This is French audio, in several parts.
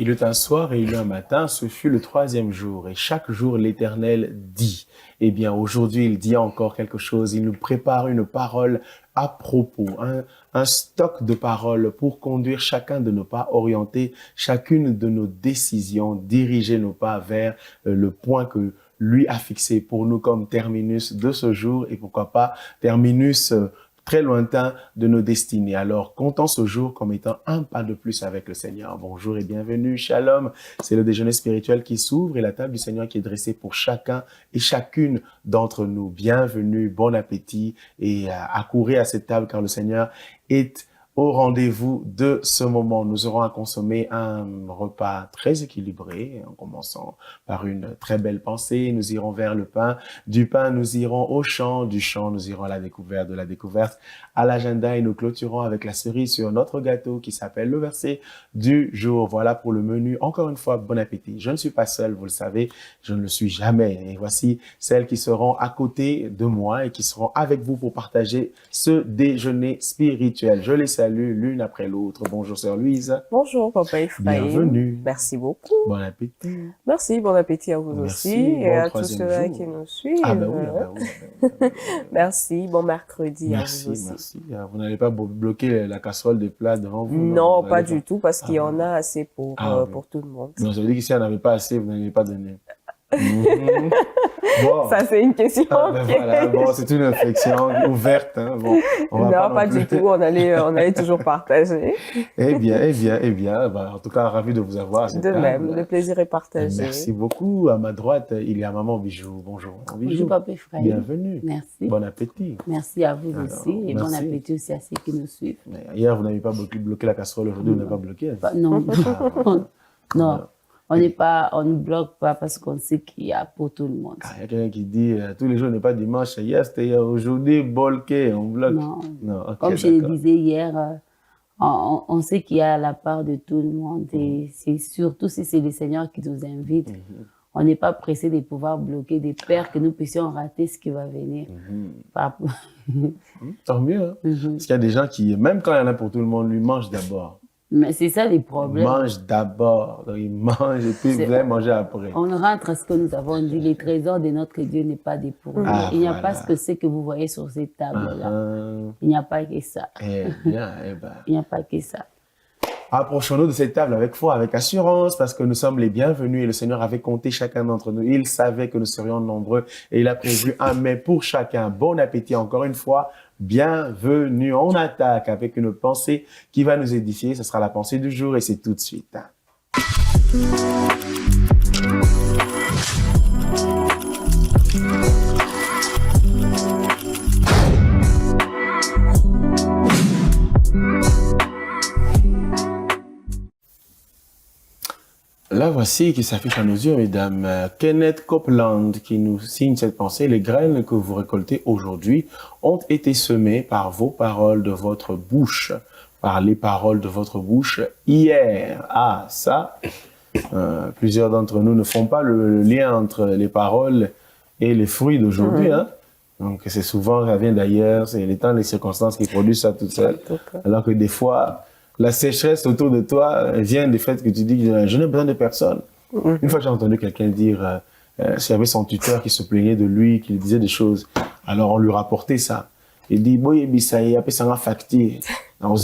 Il eut un soir et il eut un matin, ce fut le troisième jour. Et chaque jour, l'Éternel dit. Eh bien, aujourd'hui, il dit encore quelque chose. Il nous prépare une parole à propos, un stock de paroles pour conduire chacun de nos pas, orienter chacune de nos décisions, diriger nos pas vers le point que lui a fixé pour nous comme terminus de ce jour et pourquoi pas terminus très lointain de nos destinées. Alors, comptons ce jour comme étant un pas de plus avec le Seigneur. Bonjour et bienvenue, shalom. C'est le déjeuner spirituel qui s'ouvre et la table du Seigneur qui est dressée pour chacun et chacune d'entre nous. Bienvenue, bon appétit et accourez à cette table car le Seigneur est au rendez-vous de ce moment. Nous aurons à consommer un repas très équilibré, en commençant par une très belle pensée. Nous irons vers le pain. Du pain, nous irons au chant. Du chant, nous irons à la découverte. De la découverte à l'agenda et nous clôturons avec la cerise sur notre gâteau qui s'appelle le verset du jour. Voilà pour le menu. Encore une fois, bon appétit. Je ne suis pas seul, vous le savez, je ne le suis jamais. Et voici celles qui seront à côté de moi et qui seront avec vous pour partager ce déjeuner spirituel. Je les salue l'une après l'autre. Bonjour, sœur Louise. Bonjour, Papa Ephraim. Bienvenue. Merci beaucoup. Bon appétit. Merci, bon appétit à vous Merci, aussi bon et à tous troisième ceux jour. qui nous suivent. Ah ben oui, ah ben oui, ah ben oui. Merci, bon mercredi Merci, à vous aussi. merci. Vous n'allez pas bloquer la casserole de plats devant vous? Non, vous pas n'allez du tout, parce qu'il y en a assez oui. pour tout le monde. Non, ça veut dire que si elle n'avait pas assez, vous n'allez pas donner. Mhm. Bon. Ça, c'est une question. Ah, ben voilà, bon, c'est une réflexion ouverte. Hein. Bon, on va Non, pas du tout, on allait toujours partager. Eh bien, bah, en tout cas, ravi de vous avoir. à cette De table. même, le plaisir est partagé. Merci beaucoup. À ma droite, il y a Maman Bijou. Bonjour. Maman Bijou. Bonjour, Papa Ephraim. Bienvenue. Merci. Bon appétit. Merci à vous Alors, aussi et bon merci. appétit aussi à ceux qui nous suivent. Mais hier, vous n'avez pas bloqué la casserole. Aujourd'hui, vous n'avez pas bloqué. Non, Ah, non, on ne bloque pas parce qu'on sait qu'il y a pour tout le monde. il y a quelqu'un qui dit tous les jours n'est pas dimanche. Hier, c'était hier. Aujourd'hui, bloqué. On bloque. Non. Ok, Comme je le d'accord. disais hier, on sait qu'il y a la part de tout le monde et c'est surtout si c'est le Seigneur qui nous invite. On n'est pas pressé de pouvoir bloquer des pères que nous puissions rater ce qui va venir. Tant mieux. Hein? Parce qu'il y a des gens qui, même quand il y en a pour tout le monde, lui mangent d'abord. Mais c'est ça le Ils problème. mangent d'abord. Donc, ils mangent et puis vous allez manger après. On rentre à ce que nous avons dit, les trésors de notre Dieu n'est pas dépourvu. Ah, Il n'y a voilà. pas ce que c'est que vous voyez sur cette table-là. Ah, Il n'y a pas que ça. eh bien, eh ben. Il n'y a pas que ça. Approchons-nous de cette table avec foi, avec assurance, parce que nous sommes les bienvenus et le Seigneur avait compté chacun d'entre nous. Il savait que nous serions nombreux et il a prévu un mets pour chacun. Bon appétit encore une fois. Bienvenue. On attaque avec une pensée qui va nous édifier. Ce sera la pensée du jour et c'est tout de suite. La voici qui s'affiche à nos yeux, mesdames. Kenneth Copeland qui nous signe cette pensée. Les graines que vous récoltez aujourd'hui ont été semées par vos paroles de votre bouche, par les paroles de votre bouche hier. Ah, ça, plusieurs d'entre nous ne font pas le lien entre les paroles et les fruits d'aujourd'hui. Hein? Donc, c'est souvent, ça vient d'ailleurs, c'est les temps, les circonstances qui produisent ça tout seul. Alors que des fois, la sécheresse autour de toi vient du fait que tu dis « je n'ai besoin de personne ». Une fois, j'ai entendu quelqu'un dire s'il y avait son tuteur qui se plaignait de lui, qui lui disait des choses. Alors, on lui rapportait ça. Il dit « Boye Bissaï, après ça m'a facturé. Tout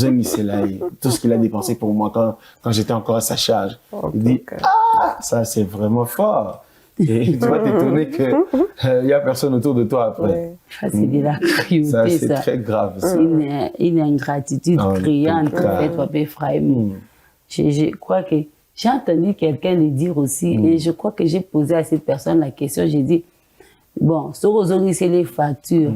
ce qu'il a dépensé pour moi quand j'étais encore à sa charge. » Il dit « Ah, ça c'est vraiment fort ». Et tu vas t'étonner qu'il n'y a personne autour de toi après. Ça, c'est de la cruauté, ça. C'est très grave. Ça. Une ingratitude criante, en fait, Papa Ephraim. Je crois que j'ai entendu quelqu'un le dire aussi, et je crois que j'ai posé à cette personne la question, j'ai dit, bon, c'est les factures.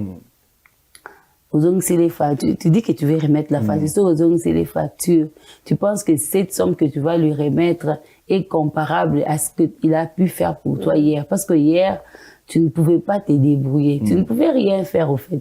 C'est les factures. Tu dis que tu veux remettre la facture, c'est les factures. Tu penses que cette somme que tu vas lui remettre est comparable à ce qu'il a pu faire pour toi hier. Parce que hier, tu ne pouvais pas te débrouiller. Tu ne pouvais rien faire, au fait.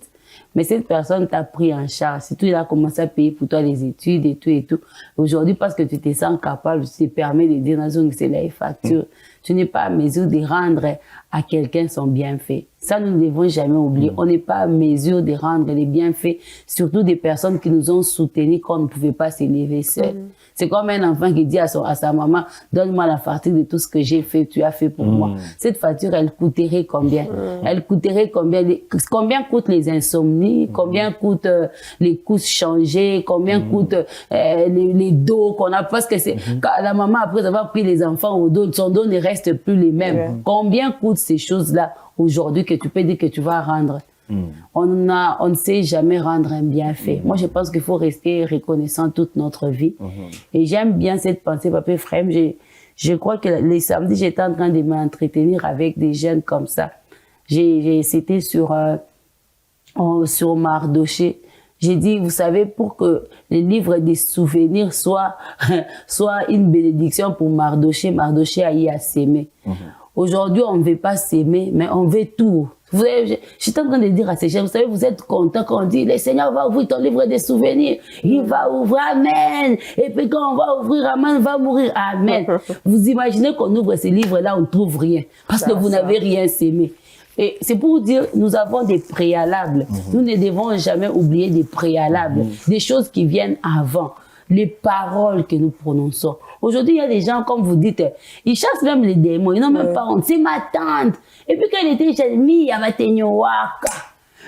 Mais cette personne t'a pris en charge. Surtout, il a commencé à payer pour toi les études et tout et tout. Aujourd'hui, parce que tu te sens capable, tu te permets de dire dans une c'est la facture. tu n'es pas à mesure de rendre à quelqu'un son bienfait. Ça, nous ne devons jamais oublier. On n'est pas à mesure de rendre les bienfaits, surtout des personnes qui nous ont soutenus quand on ne pouvait pas s'élever seul. C'est comme un enfant qui dit à sa maman, donne-moi la facture de tout ce que j'ai fait, tu as fait pour moi. Cette facture, elle coûterait combien? Elle coûterait combien? Combien coûtent les insomnies? Combien coûtent les couches changées? Combien coûtent les dos qu'on a? Parce que c'est la maman, après avoir pris les enfants au dos, son dos ne reste plus les mêmes. Combien coûtent ces choses-là aujourd'hui que tu peux dire que tu vas rendre? On ne sait jamais rendre un bienfait. Moi, je pense qu'il faut rester reconnaissant toute notre vie. Et j'aime bien cette pensée, Papa Ephraim. Je crois que les samedis, j'étais en train de m'entretenir avec des jeunes comme ça. C'était sur Mardoché. J'ai dit, vous savez, pour que le livre des souvenirs soit une bénédiction pour Mardoché, Mardoché a eu à s'aimer. Aujourd'hui, on ne veut pas s'aimer, mais on veut tout. J'étais en train de dire à ces gens, vous savez, vous êtes contents quand on dit, le Seigneur va ouvrir ton livre des souvenirs. Il va ouvrir, Amen. Et puis quand on va ouvrir, Amen, va mourir, Amen. Vous imaginez qu'on ouvre ces livres-là, on ne trouve rien. Parce que vous n'avez rien s'aimer. Et c'est pour vous dire, nous avons des préalables. Nous ne devons jamais oublier des préalables, des choses qui viennent avant, les paroles que nous prononçons. Aujourd'hui, il y a des gens, comme vous dites, ils chassent même les démons, ils n'ont même pas honte. C'est ma tante. Et puis quand elle était chez elle va tenir waka.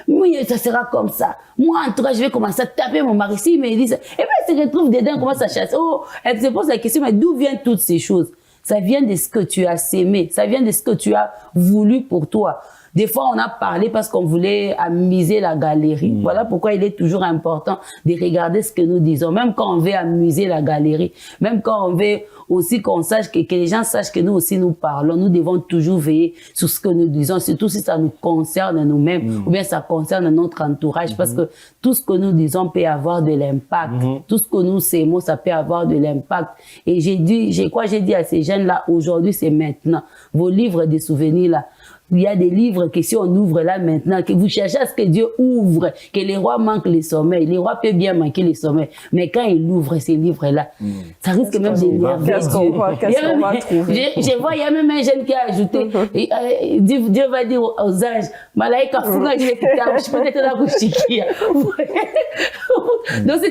Oui, ça sera comme ça. Moi, en tout cas, je vais commencer à taper mon mari. Si, mais il dit ça. Et puis elle se retrouve dedans, elle commence à chasser. Oh, elle se pose la question, mais d'où viennent toutes ces choses? Ça vient de ce que tu as sémé. Ça vient de ce que tu as voulu pour toi. Des fois, on a parlé parce qu'on voulait amuser la galerie. Voilà pourquoi il est toujours important de regarder ce que nous disons. Même quand on veut amuser la galerie, même quand on veut aussi qu'on sache que les gens sachent que nous aussi nous parlons, nous devons toujours veiller sur ce que nous disons, surtout si ça nous concerne nous-mêmes ou bien ça concerne notre entourage, parce que tout ce que nous disons peut avoir de l'impact. Tout ce que nous sémons, ça peut avoir de l'impact. Et j'ai dit à ces jeunes-là, aujourd'hui, c'est maintenant. Vos livres de souvenirs là, il y a des livres que si on ouvre là maintenant, que vous cherchez à ce que Dieu ouvre, que les rois manquent les sommeils. Les rois peuvent bien manquer les sommeils. Mais quand il ouvre ces livres-là, ça risque même d'énerver Dieu. Je vois, il y a même un jeune qui a ajouté, Dieu va dire aux anges, Malaïka, Funga, je vais peut-être la Rouchikia. Donc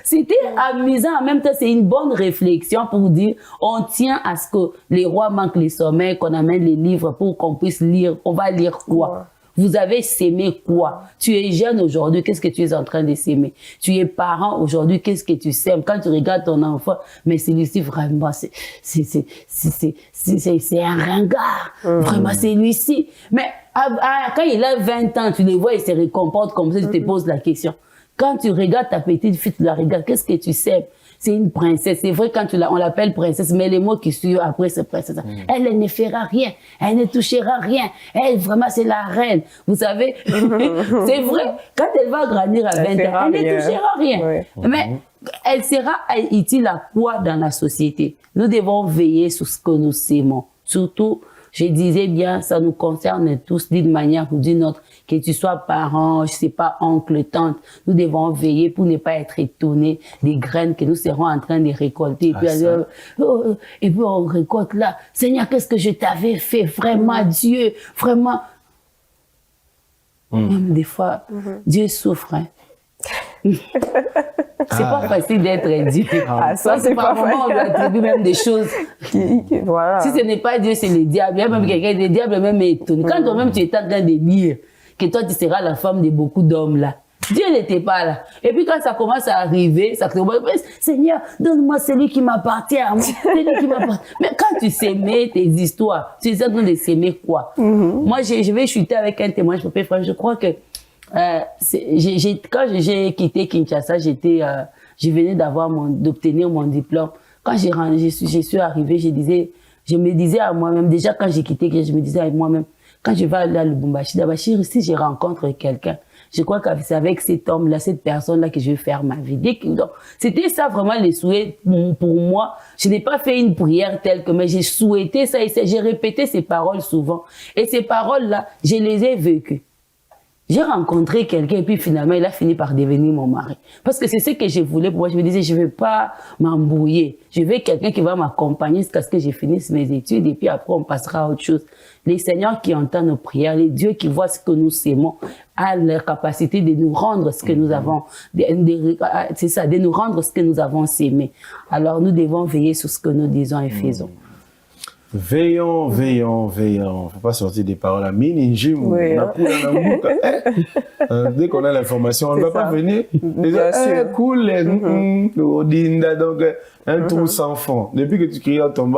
c'était amusant. En même temps, c'est une bonne réflexion pour dire, on tient à ce que les rois manquent les sommeils, qu'on amène les livres pour qu'on puisse lire. On va lire quoi? Vous avez sémé quoi? Tu es jeune aujourd'hui, qu'est-ce que tu es en train de s'aimer? Tu es parent aujourd'hui, qu'est-ce que tu sèmes? Quand tu regardes ton enfant, mais celui-ci vraiment, c'est un ringard. Vraiment, c'est lui-ci. Mais quand il a 20 ans, tu les vois, il se récomporte comme ça, tu te poses la question. Quand tu regardes ta petite fille, tu la regardes, qu'est-ce que tu sèmes? C'est une princesse. C'est vrai quand on l'appelle princesse, mais les mots qui suivent après cette princesse, elle ne fera rien. Elle ne touchera rien. Elle, vraiment, c'est la reine. Vous savez, c'est vrai. Quand elle va grandir à 20 ans, elle ne touchera rien. Mais elle sera utile à quoi dans la société? Nous devons veiller sur ce que nous sémons. Surtout, je disais bien, ça nous concerne tous d'une manière ou d'une autre. Que tu sois parent, je sais pas, oncle, tante, nous devons veiller pour ne pas être étonnés des graines que nous serons en train de récolter. Et puis, on récolte là. Seigneur, qu'est-ce que je t'avais fait? Vraiment, Dieu, vraiment. Même des fois, Dieu souffre. Hein. C'est pas facile d'être Dieu. Ça, c'est pas facile. On lui attribue même des choses. Voilà. Si ce n'est pas Dieu, c'est le diable. Il y a même quelqu'un, le diable même est étonné. Quand toi-même tu es en train de dire que toi tu seras la femme de beaucoup d'hommes là, Dieu n'était pas là. Et puis quand ça commence à arriver, ça commence à dire, Seigneur, donne-moi celui qui m'appartient à moi. Celui qui m'appartient. Mais quand tu s'aimais tes histoires, tu es en train de s'aimer quoi? Moi, je vais chuter avec un témoignage, frère. Je crois que quand j'ai quitté Kinshasa, je venais d'obtenir mon diplôme. Quand je suis arrivée, je me disais à moi-même, déjà quand j'ai quitté, je me disais à moi-même, quand je vais aller à Lubumbashi, d'abord, si je rencontre quelqu'un, je crois que c'est avec cet homme-là, cette personne-là que je vais faire ma vie. Donc, c'était ça vraiment les souhaits pour moi. Je n'ai pas fait une prière telle que, mais j'ai souhaité ça et j'ai répété ces paroles souvent. Et ces paroles-là, je les ai vécues. J'ai rencontré quelqu'un et puis finalement, il a fini par devenir mon mari. Parce que c'est ce que je voulais pour moi. Je me disais, je ne vais pas m'embrouiller. Je veux quelqu'un qui va m'accompagner jusqu'à ce que je finisse mes études et puis après, on passera à autre chose. Les seigneurs qui entendent nos prières, les dieux qui voient ce que nous aimons, a la capacité de nous rendre ce que nous avons, c'est ça, de nous rendre ce que nous avons aimé. Alors, nous devons veiller sur ce que nous disons et faisons. Veillons, veillons, veillons. Faut pas sortir des paroles à mini. Oui, hein. Dès qu'on a l'information, on ne va pas venir. Bien sûr. Cool, donc un trou sans fond. Depuis que tu cries, on tombe.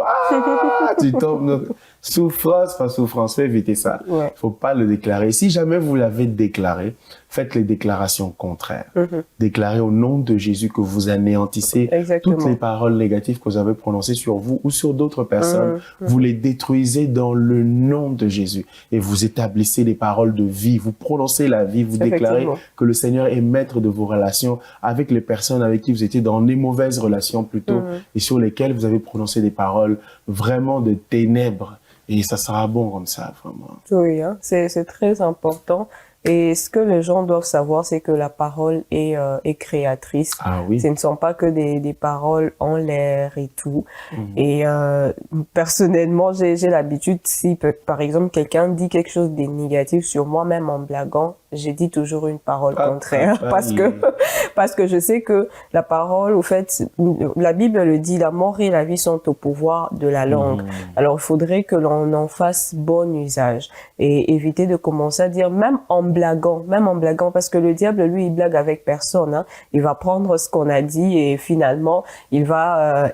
Tu tombes. Souffrance, pas souffrance, faut éviter ça. Ouais. Faut pas le déclarer. Si jamais vous l'avez déclaré, faites les déclarations contraires. Déclarez au nom de Jésus que vous anéantissez toutes les paroles négatives que vous avez prononcées sur vous ou sur d'autres personnes. Vous les détruisez dans le nom de Jésus et vous établissez des paroles de vie. Vous prononcez la vie. Vous déclarez que le Seigneur est maître de vos relations avec les personnes avec qui vous étiez dans des mauvaises relations plutôt et sur lesquelles vous avez prononcé des paroles vraiment de ténèbres. Et ça sera bon comme ça, vraiment. Oui, hein, c'est très important. Et ce que les gens doivent savoir, c'est que la parole est créatrice. Ah oui. Ce ne sont pas que des paroles en l'air et tout. Et personnellement, j'ai l'habitude, si par exemple quelqu'un dit quelque chose de négatif sur moi, même en blaguant, j'ai dit toujours une parole contraire parce que je sais que la parole, au fait, la Bible le dit, la mort et la vie sont au pouvoir de la langue. Alors, il faudrait que l'on en fasse bon usage et éviter de commencer à dire, même en blaguant, parce que le diable, lui, il blague avec personne, hein. Il va prendre ce qu'on a dit et finalement, il va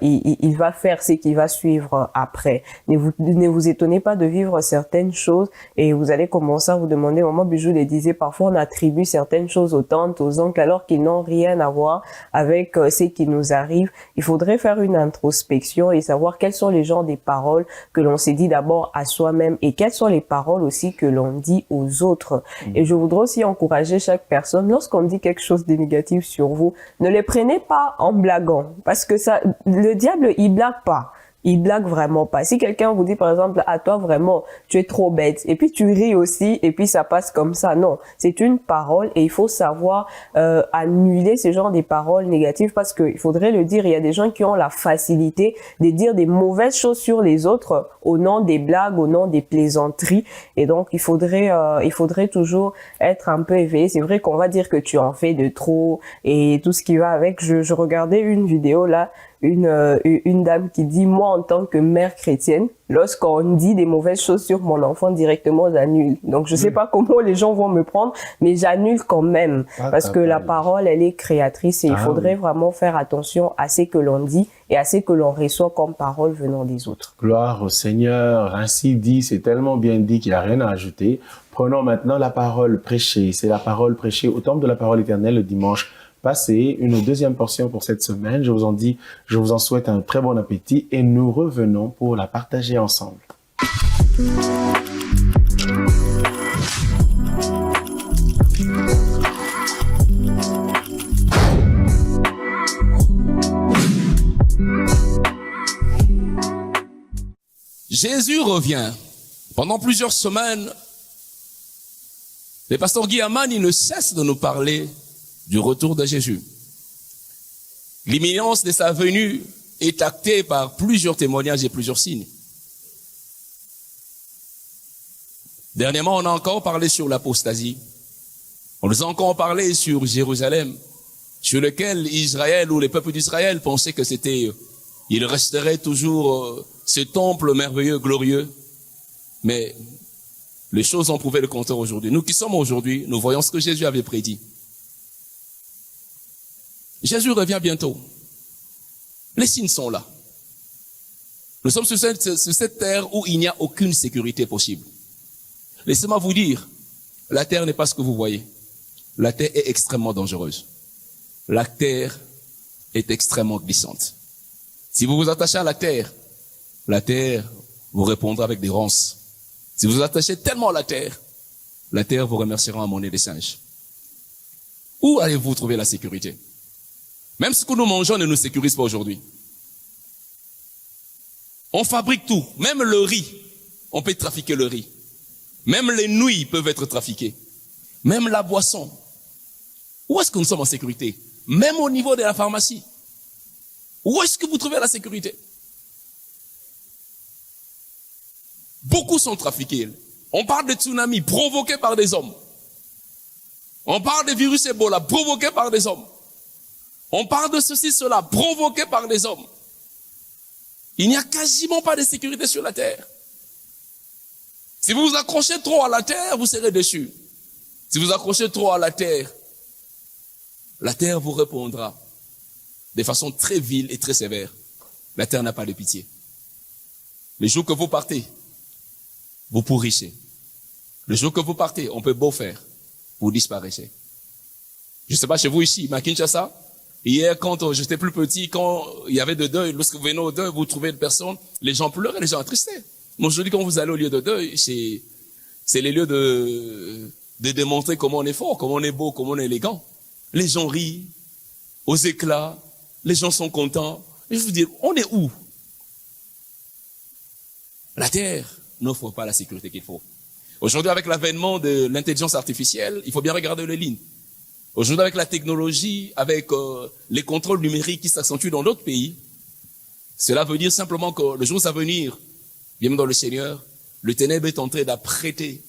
faire ce qui va suivre après. Ne vous étonnez pas de vivre certaines choses et vous allez commencer à vous demander, maman Bijou les disait, parfois on attribue certaines choses aux tantes, aux oncles, alors qu'ils n'ont rien à voir avec ce qui nous arrive. Il faudrait faire une introspection et savoir quels sont les genres des paroles que l'on s'est dit d'abord à soi-même et quelles sont les paroles aussi que l'on dit aux autres. Et je voudrais aussi encourager chaque personne, lorsqu'on dit quelque chose de négatif sur vous, ne les prenez pas en blaguant, parce que ça, le diable, il blague pas. Il blague vraiment pas. Si quelqu'un vous dit par exemple, à toi vraiment, tu es trop bête, et puis tu ris aussi, et puis ça passe comme ça. Non, c'est une parole et il faut savoir annuler ce genre de paroles négatives parce que il faudrait le dire, il y a des gens qui ont la facilité de dire des mauvaises choses sur les autres au nom des blagues, au nom des plaisanteries. Et donc il faudrait toujours être un peu éveillé. C'est vrai qu'on va dire que tu en fais de trop et tout ce qui va avec. Je regardais une vidéo là. Une dame qui dit, moi en tant que mère chrétienne, lorsqu'on dit des mauvaises choses sur mon enfant directement, j'annule. Donc je sais pas comment les gens vont me prendre, mais j'annule quand même parce que la parole, elle est créatrice et il faudrait vraiment faire attention à ce que l'on dit et à ce que l'on reçoit comme parole venant des autres. Gloire au Seigneur, ainsi dit, c'est tellement bien dit qu'il n'y a rien à ajouter. Prenons maintenant la parole prêchée. C'est la parole prêchée au temple de la parole éternelle le dimanche passé, une deuxième portion pour cette semaine. Je vous en souhaite un très bon appétit et nous revenons pour la partager ensemble. Jésus revient. Pendant plusieurs semaines, le pasteur Guy Aman, il ne cesse de nous parler du retour de Jésus. L'imminence de sa venue est actée par plusieurs témoignages et plusieurs signes. Dernièrement, on a encore parlé sur l'apostasie. On nous a encore parlé sur Jérusalem, sur lequel Israël ou les peuples d'Israël pensaient que il resterait toujours ce temple merveilleux, glorieux. Mais les choses ont prouvé le contraire aujourd'hui. Nous qui sommes aujourd'hui, nous voyons ce que Jésus avait prédit. Jésus revient bientôt. Les signes sont là. Nous sommes sur cette terre où il n'y a aucune sécurité possible. Laissez-moi vous dire, la terre n'est pas ce que vous voyez. La terre est extrêmement dangereuse. La terre est extrêmement glissante. Si vous vous attachez à la terre vous répondra avec des ronces. Si vous vous attachez tellement à la terre vous remerciera à monnaie des singes. Où allez-vous trouver la sécurité? Même ce que nous mangeons ne nous sécurise pas aujourd'hui. On fabrique tout, même le riz. On peut trafiquer le riz. Même les nouilles peuvent être trafiquées. même la boisson. Où est-ce que nous sommes en sécurité? Même au niveau de la pharmacie. Où est-ce que vous trouvez la sécurité? Beaucoup sont trafiqués. On parle de tsunamis provoqués par des hommes. On parle de virus Ebola provoqués par des hommes. On parle de ceci, cela provoqué par des hommes. Il n'y a quasiment pas de sécurité sur la terre. Si vous vous accrochez trop à la terre, vous serez déçus. Si vous accrochez trop à la terre vous répondra de façon très vile et très sévère. La terre n'a pas de pitié. Le jour que vous partez, vous pourrissez. Le jour que vous partez, on peut beau faire, vous disparaissez. Je ne sais pas chez vous ici, mais à Kinshasa, hier, quand j'étais plus petit, quand il y avait de deuil, lorsque vous venez au deuil, vous trouvez une personne, les gens pleuraient, les gens attristaient. Mais aujourd'hui, quand vous allez au lieu de deuil, c'est les lieux de démontrer comment on est fort, comment on est beau, comment on est élégant. Les gens rient, aux éclats, les gens sont contents. Et je vous dis, on est où? La terre n'offre pas la sécurité qu'il faut. Aujourd'hui, avec l'avènement de l'intelligence artificielle, il faut bien regarder les lignes. Aujourd'hui, avec la technologie, avec les contrôles numériques qui s'accentuent dans d'autres pays, cela veut dire simplement que le jour à venir, bien dans le Seigneur, le ténèbre est en train d'apprêter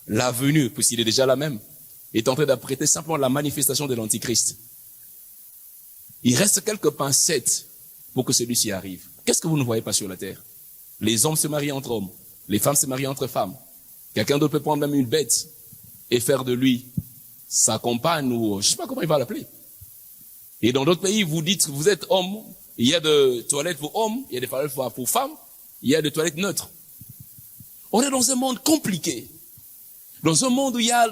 la venue, puisqu'il est déjà là même, est en train d'apprêter simplement la manifestation de l'Antichrist. Il reste quelques pincettes pour que celui-ci arrive. Qu'est-ce que vous ne voyez pas sur la terre? Les hommes se marient entre hommes, les femmes se marient entre femmes. Quelqu'un d'autre peut prendre même une bête et faire de lui sa compagne ou je ne sais pas comment il va l'appeler. Et dans d'autres pays, vous dites que vous êtes homme, il y a des toilettes pour hommes, il y a des toilettes pour femmes, il y a des toilettes neutres. On est dans un monde compliqué, dans un monde où il y a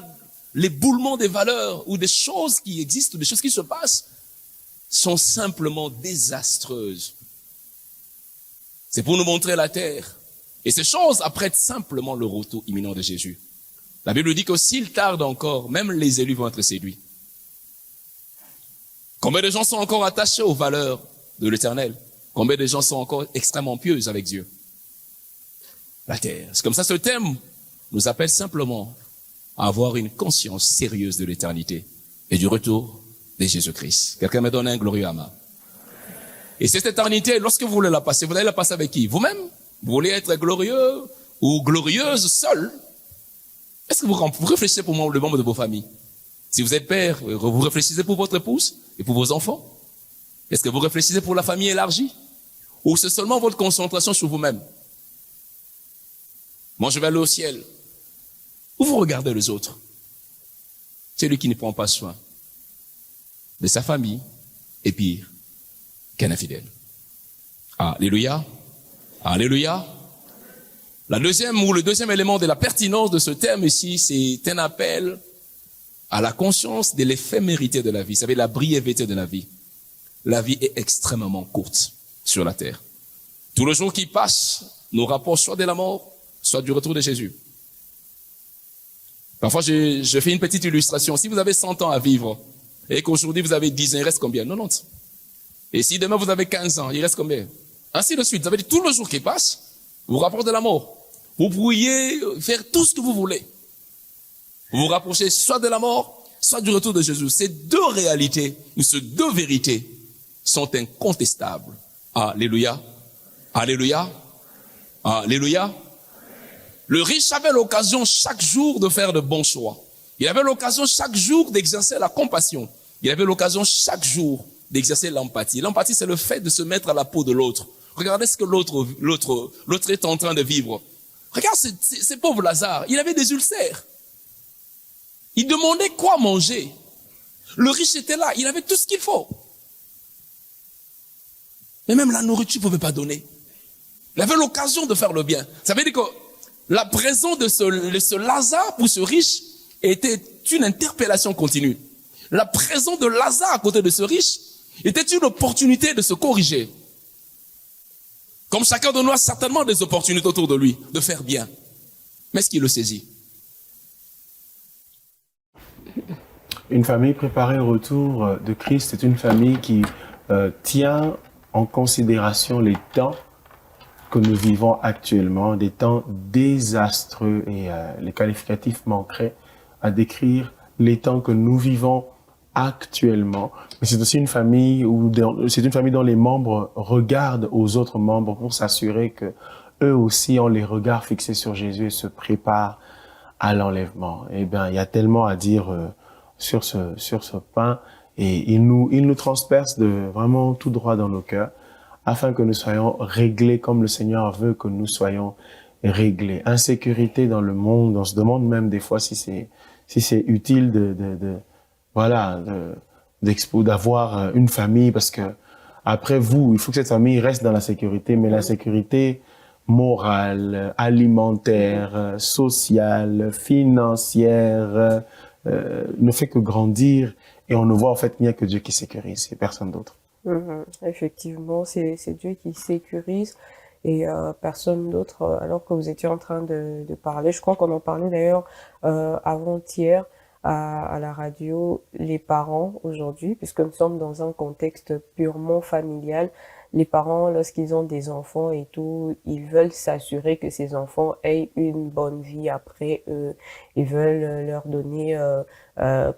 l'éboulement des valeurs, où des choses qui existent, des choses qui se passent, sont simplement désastreuses. C'est pour nous montrer la terre. Et ces choses apprêtent simplement le retour imminent de Jésus. La Bible dit que s'il tarde encore, même les élus vont être séduits. Combien de gens sont encore attachés aux valeurs de l'Éternel? Combien de gens sont encore extrêmement pieux avec Dieu? La terre. C'est comme ça, ce thème nous appelle simplement à avoir une conscience sérieuse de l'éternité et du retour de Jésus-Christ. Quelqu'un me donne un glorieux amen. Et cette éternité, lorsque vous voulez la passer, vous allez la passer avec qui? Vous-même? Vous voulez être glorieux ou glorieuse seul? Est-ce que vous réfléchissez pour le membre de vos familles? Si vous êtes père, vous réfléchissez pour votre épouse et pour vos enfants? Est-ce que vous réfléchissez pour la famille élargie? Ou c'est seulement votre concentration sur vous-même? Moi, je vais aller au ciel. Où vous regardez les autres? Celui qui ne prend pas soin de sa famille est pire qu'un infidèle. Alléluia. Alléluia. Le deuxième élément de la pertinence de ce thème ici, c'est un appel à la conscience de l'éphémérité de la vie. Vous savez, la brièveté de la vie. La vie est extrêmement courte sur la terre. Tout le jour qui passe nous rapproche soit de la mort, soit du retour de Jésus. Parfois, je fais une petite illustration. Si vous avez 100 ans à vivre et qu'aujourd'hui vous avez 10 ans, il reste combien? 90. Et si demain vous avez 15 ans, il reste combien? Ainsi de suite. Vous avez dit, tout le jour qui passe vous rapproche de la mort. Vous pourriez faire tout ce que vous voulez. Vous vous rapprochez soit de la mort, soit du retour de Jésus. Ces deux réalités, ou ces deux vérités, sont incontestables. Alléluia. Alléluia. Alléluia. Le riche avait l'occasion chaque jour de faire de bons choix. Il avait l'occasion chaque jour d'exercer la compassion. Il avait l'occasion chaque jour d'exercer l'empathie. L'empathie, c'est le fait de se mettre à la peau de l'autre. Regardez ce que l'autre est en train de vivre. Regarde ce pauvre Lazare, il avait des ulcères. Il demandait quoi manger. Le riche était là, il avait tout ce qu'il faut. Mais même la nourriture ne pouvait pas donner. Il avait l'occasion de faire le bien. Ça veut dire que la présence de ce Lazare pour ce riche était une interpellation continue. La présence de Lazare à côté de ce riche était une opportunité de se corriger. Comme chacun de nous a certainement des opportunités autour de lui de faire bien. Mais est-ce qu'il le saisit? Une famille préparée au retour de Christ est une famille qui tient en considération les temps que nous vivons actuellement, des temps désastreux, et les qualificatifs manqueraient à décrire les temps que nous vivons actuellement. Mais c'est aussi une famille c'est une famille dont les membres regardent aux autres membres pour s'assurer que eux aussi ont les regards fixés sur Jésus et se préparent à l'enlèvement. Eh bien, il y a tellement à dire sur ce pain, et il nous transperce vraiment tout droit dans nos cœurs, afin que nous soyons réglés comme le Seigneur veut que nous soyons réglés. Insécurité dans le monde, on se demande même des fois si c'est utile d'avoir une famille, parce que après vous, il faut que cette famille reste dans la sécurité, mais la sécurité morale, alimentaire, sociale, financière, ne fait que grandir, et on ne voit en fait qu'il n'y a que Dieu qui sécurise et personne d'autre. Effectivement, c'est Dieu qui sécurise et personne d'autre. Alors que vous étiez en train de parler, je crois qu'on en parlait d'ailleurs avant-hier à la radio, les parents aujourd'hui, puisque nous sommes dans un contexte purement familial. Les parents, lorsqu'ils ont des enfants et tout, ils veulent s'assurer que ces enfants aient une bonne vie après eux. Ils veulent leur donner,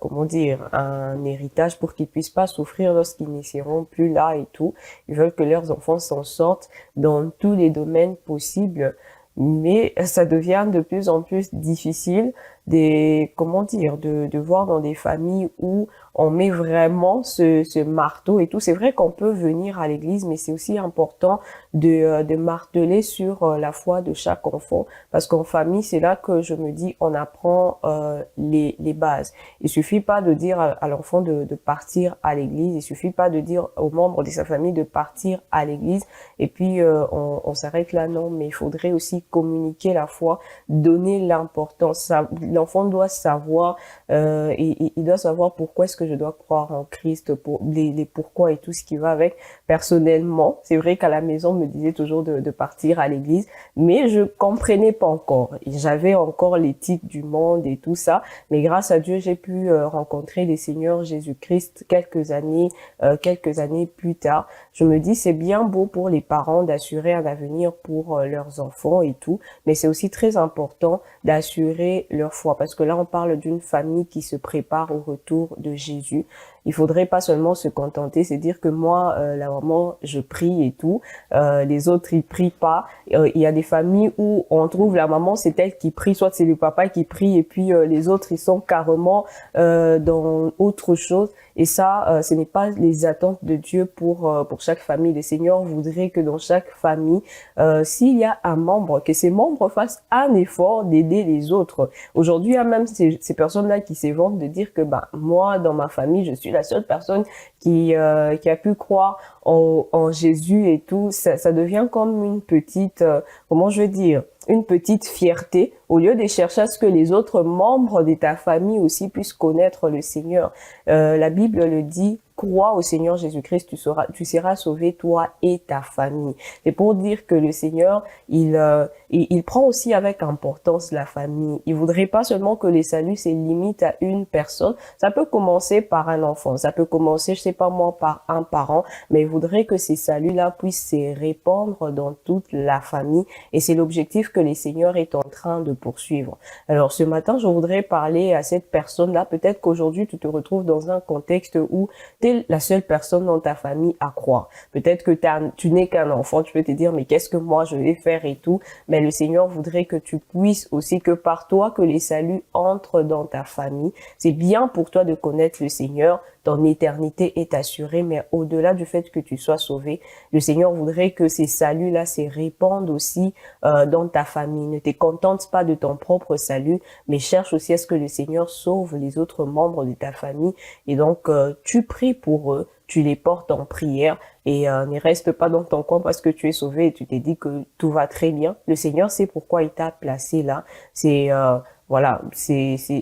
comment dire, un héritage pour qu'ils puissent pas souffrir lorsqu'ils ne seront plus là et tout. Ils veulent que leurs enfants s'en sortent dans tous les domaines possibles. Mais ça devient de plus en plus difficile de voir dans des familles où on met vraiment ce marteau et tout. C'est vrai qu'on peut venir à l'église, mais c'est aussi important de marteler sur la foi de chaque enfant, parce qu'en famille, c'est là que je me dis, on apprend les bases. Il suffit pas de dire à l'enfant de partir à l'église, il suffit pas de dire aux membres de sa famille de partir à l'église et puis on s'arrête là, non, mais il faudrait aussi communiquer la foi, donner l'importance. L'enfant doit savoir et il doit savoir pourquoi est-ce que je dois croire en Christ, pour les pourquoi et tout ce qui va avec. Personnellement, c'est vrai qu'à la maison, on me disait toujours de partir à l'église, mais je comprenais pas encore. J'avais encore l'éthique du monde et tout ça, mais grâce à Dieu, j'ai pu rencontrer le Seigneur Jésus-Christ quelques années plus tard. Je me dis, c'est bien beau pour les parents d'assurer un avenir pour leurs enfants et tout, mais c'est aussi très important d'assurer leur foi, parce que là, on parle d'une famille qui se prépare au retour de Jésus. Il faudrait pas seulement se contenter, c'est dire que moi, la maman, je prie et tout, les autres, ils prient pas. Il y a des familles où on trouve la maman, c'est elle qui prie, soit c'est le papa qui prie, et puis les autres, ils sont carrément dans autre chose. Et ça, ce n'est pas les attentes de Dieu pour chaque famille. Le Seigneur voudrait que dans chaque famille, s'il y a un membre, que ces membres fassent un effort d'aider les autres. Aujourd'hui, il y a même ces personnes-là qui se vantent de dire que moi, dans ma famille, je suis la seule personne qui a pu croire en Jésus et tout. Ça devient comme une petite, une petite fierté, au lieu de chercher à ce que les autres membres de ta famille aussi puissent connaître le Seigneur. La Bible le dit, crois au Seigneur Jésus-Christ, tu seras sauvé, toi et ta famille. C'est pour dire que le Seigneur, il prend aussi avec importance la famille. Il voudrait pas seulement que les saluts se limitent à une personne. Ça peut commencer par un enfant, ça peut commencer, je sais pas moi, par un parent, mais il voudrait que ces saluts-là puissent se répandre dans toute la famille, et c'est l'objectif que le Seigneur est en train de poursuivre. Alors ce matin, je voudrais parler à cette personne-là. Peut-être qu'aujourd'hui, tu te retrouves dans un contexte où tu es la seule personne dans ta famille à croire. Peut-être que tu n'es qu'un enfant, tu peux te dire, mais qu'est-ce que moi je vais faire et tout. Mais le Seigneur voudrait que tu puisses aussi, que par toi, que les saluts entrent dans ta famille. C'est bien pour toi de connaître le Seigneur. Ton éternité est assurée, mais au-delà du fait que tu sois sauvé, le Seigneur voudrait que ces saluts-là se répandent aussi dans ta famille. Ne te contente pas de ton propre salut, mais cherche aussi à ce que le Seigneur sauve les autres membres de ta famille. Et donc, tu pries pour eux, tu les portes en prière, et ne reste pas dans ton coin parce que tu es sauvé et tu t'es dit que tout va très bien. Le Seigneur sait pourquoi il t'a placé là. C'est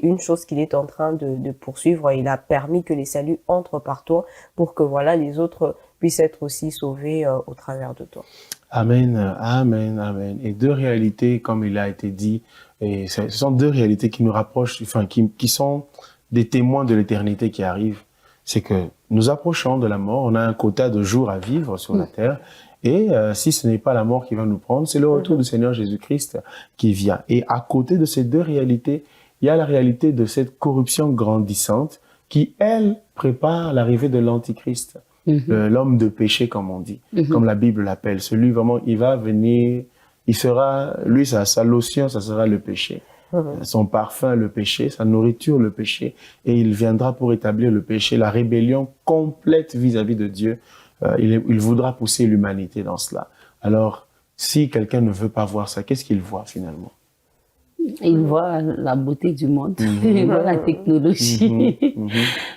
une chose qu'il est en train de poursuivre. Il a permis que les saluts entrent par toi pour que les autres puissent être aussi sauvés au travers de toi. Amen, amen, amen. Et deux réalités, comme il a été dit, et ce sont deux réalités qui nous rapprochent, qui sont des témoins de l'éternité qui arrive. C'est que nous approchons de la mort, on a un quota de jours à vivre sur la terre, et si ce n'est pas la mort qui va nous prendre, c'est le retour du Seigneur Jésus-Christ qui vient. Et à côté de ces deux réalités, il y a la réalité de cette corruption grandissante qui, elle, prépare l'arrivée de l'Antichrist, l'homme de péché, comme on dit, comme la Bible l'appelle. Celui vraiment, il va venir, il sera, lui, sa lotion, ça sera le péché. Son parfum, le péché, sa nourriture, le péché. Et il viendra pour établir le péché, la rébellion complète vis-à-vis de Dieu. Il voudra pousser l'humanité dans cela. Alors, si quelqu'un ne veut pas voir ça, qu'est-ce qu'il voit finalement? Il voit la beauté du monde, il voit la technologie,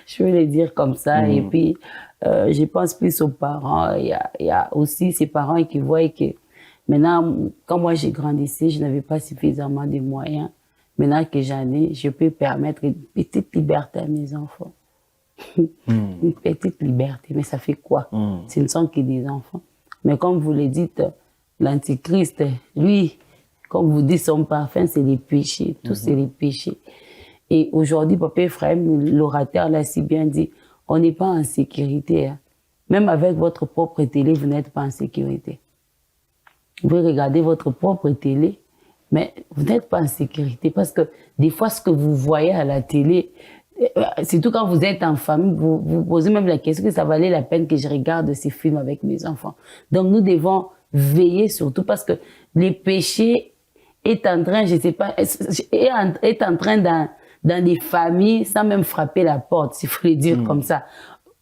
je veux le dire comme ça. Et puis, je pense plus aux parents. Il y a aussi ces parents qui voient que maintenant, quand moi j'ai grandi, je n'avais pas suffisamment de moyens. Maintenant que j'en ai, je peux permettre une petite liberté à mes enfants. Une petite liberté, mais ça fait quoi? Ce ne sont que des enfants. Mais comme vous le dites, l'Antichrist, lui, comme vous dites, son parfum, c'est les péchés. Tout, c'est les péchés. Et aujourd'hui, Papa Ephraim, l'orateur l'a si bien dit, on n'est pas en sécurité. Hein. Même avec votre propre télé, vous n'êtes pas en sécurité. Vous pouvez regarder votre propre télé, mais vous n'êtes pas en sécurité. Parce que des fois, ce que vous voyez à la télé, surtout quand vous êtes en famille, vous vous posez même la question que ça valait la peine que je regarde ces films avec mes enfants. Donc, nous devons veiller surtout parce que les péchés est en train, je sais pas, est en train dans des familles sans même frapper la porte, s'il faut le dire comme ça.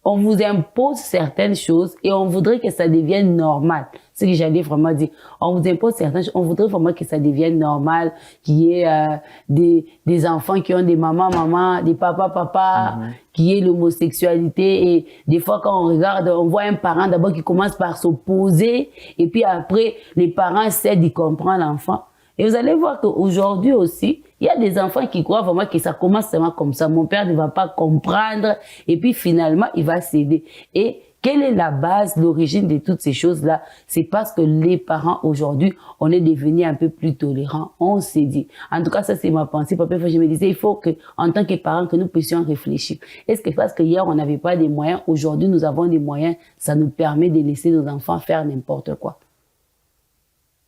On vous impose certaines choses et on voudrait que ça devienne normal. C'est ce que j'allais vraiment dire. On vous impose certaines choses, on voudrait vraiment que ça devienne normal, qu'il y ait des enfants qui ont des mamans, des papas, qu'il y ait l'homosexualité. Et des fois, quand on regarde, on voit un parent d'abord qui commence par s'opposer et puis après, les parents essaient d'y comprendre l'enfant. Et vous allez voir qu'aujourd'hui aussi, il y a des enfants qui croient vraiment que ça commence seulement comme ça. Mon père ne va pas comprendre. Et puis finalement, il va céder. Et quelle est la base, l'origine de toutes ces choses-là? C'est parce que les parents, aujourd'hui, on est devenus un peu plus tolérants. On s'est dit. En tout cas, ça, c'est ma pensée. Papa, je me disais, il faut que, en tant que parents, que nous puissions réfléchir. Est-ce que parce que hier, on n'avait pas des moyens, aujourd'hui, nous avons des moyens, ça nous permet de laisser nos enfants faire n'importe quoi?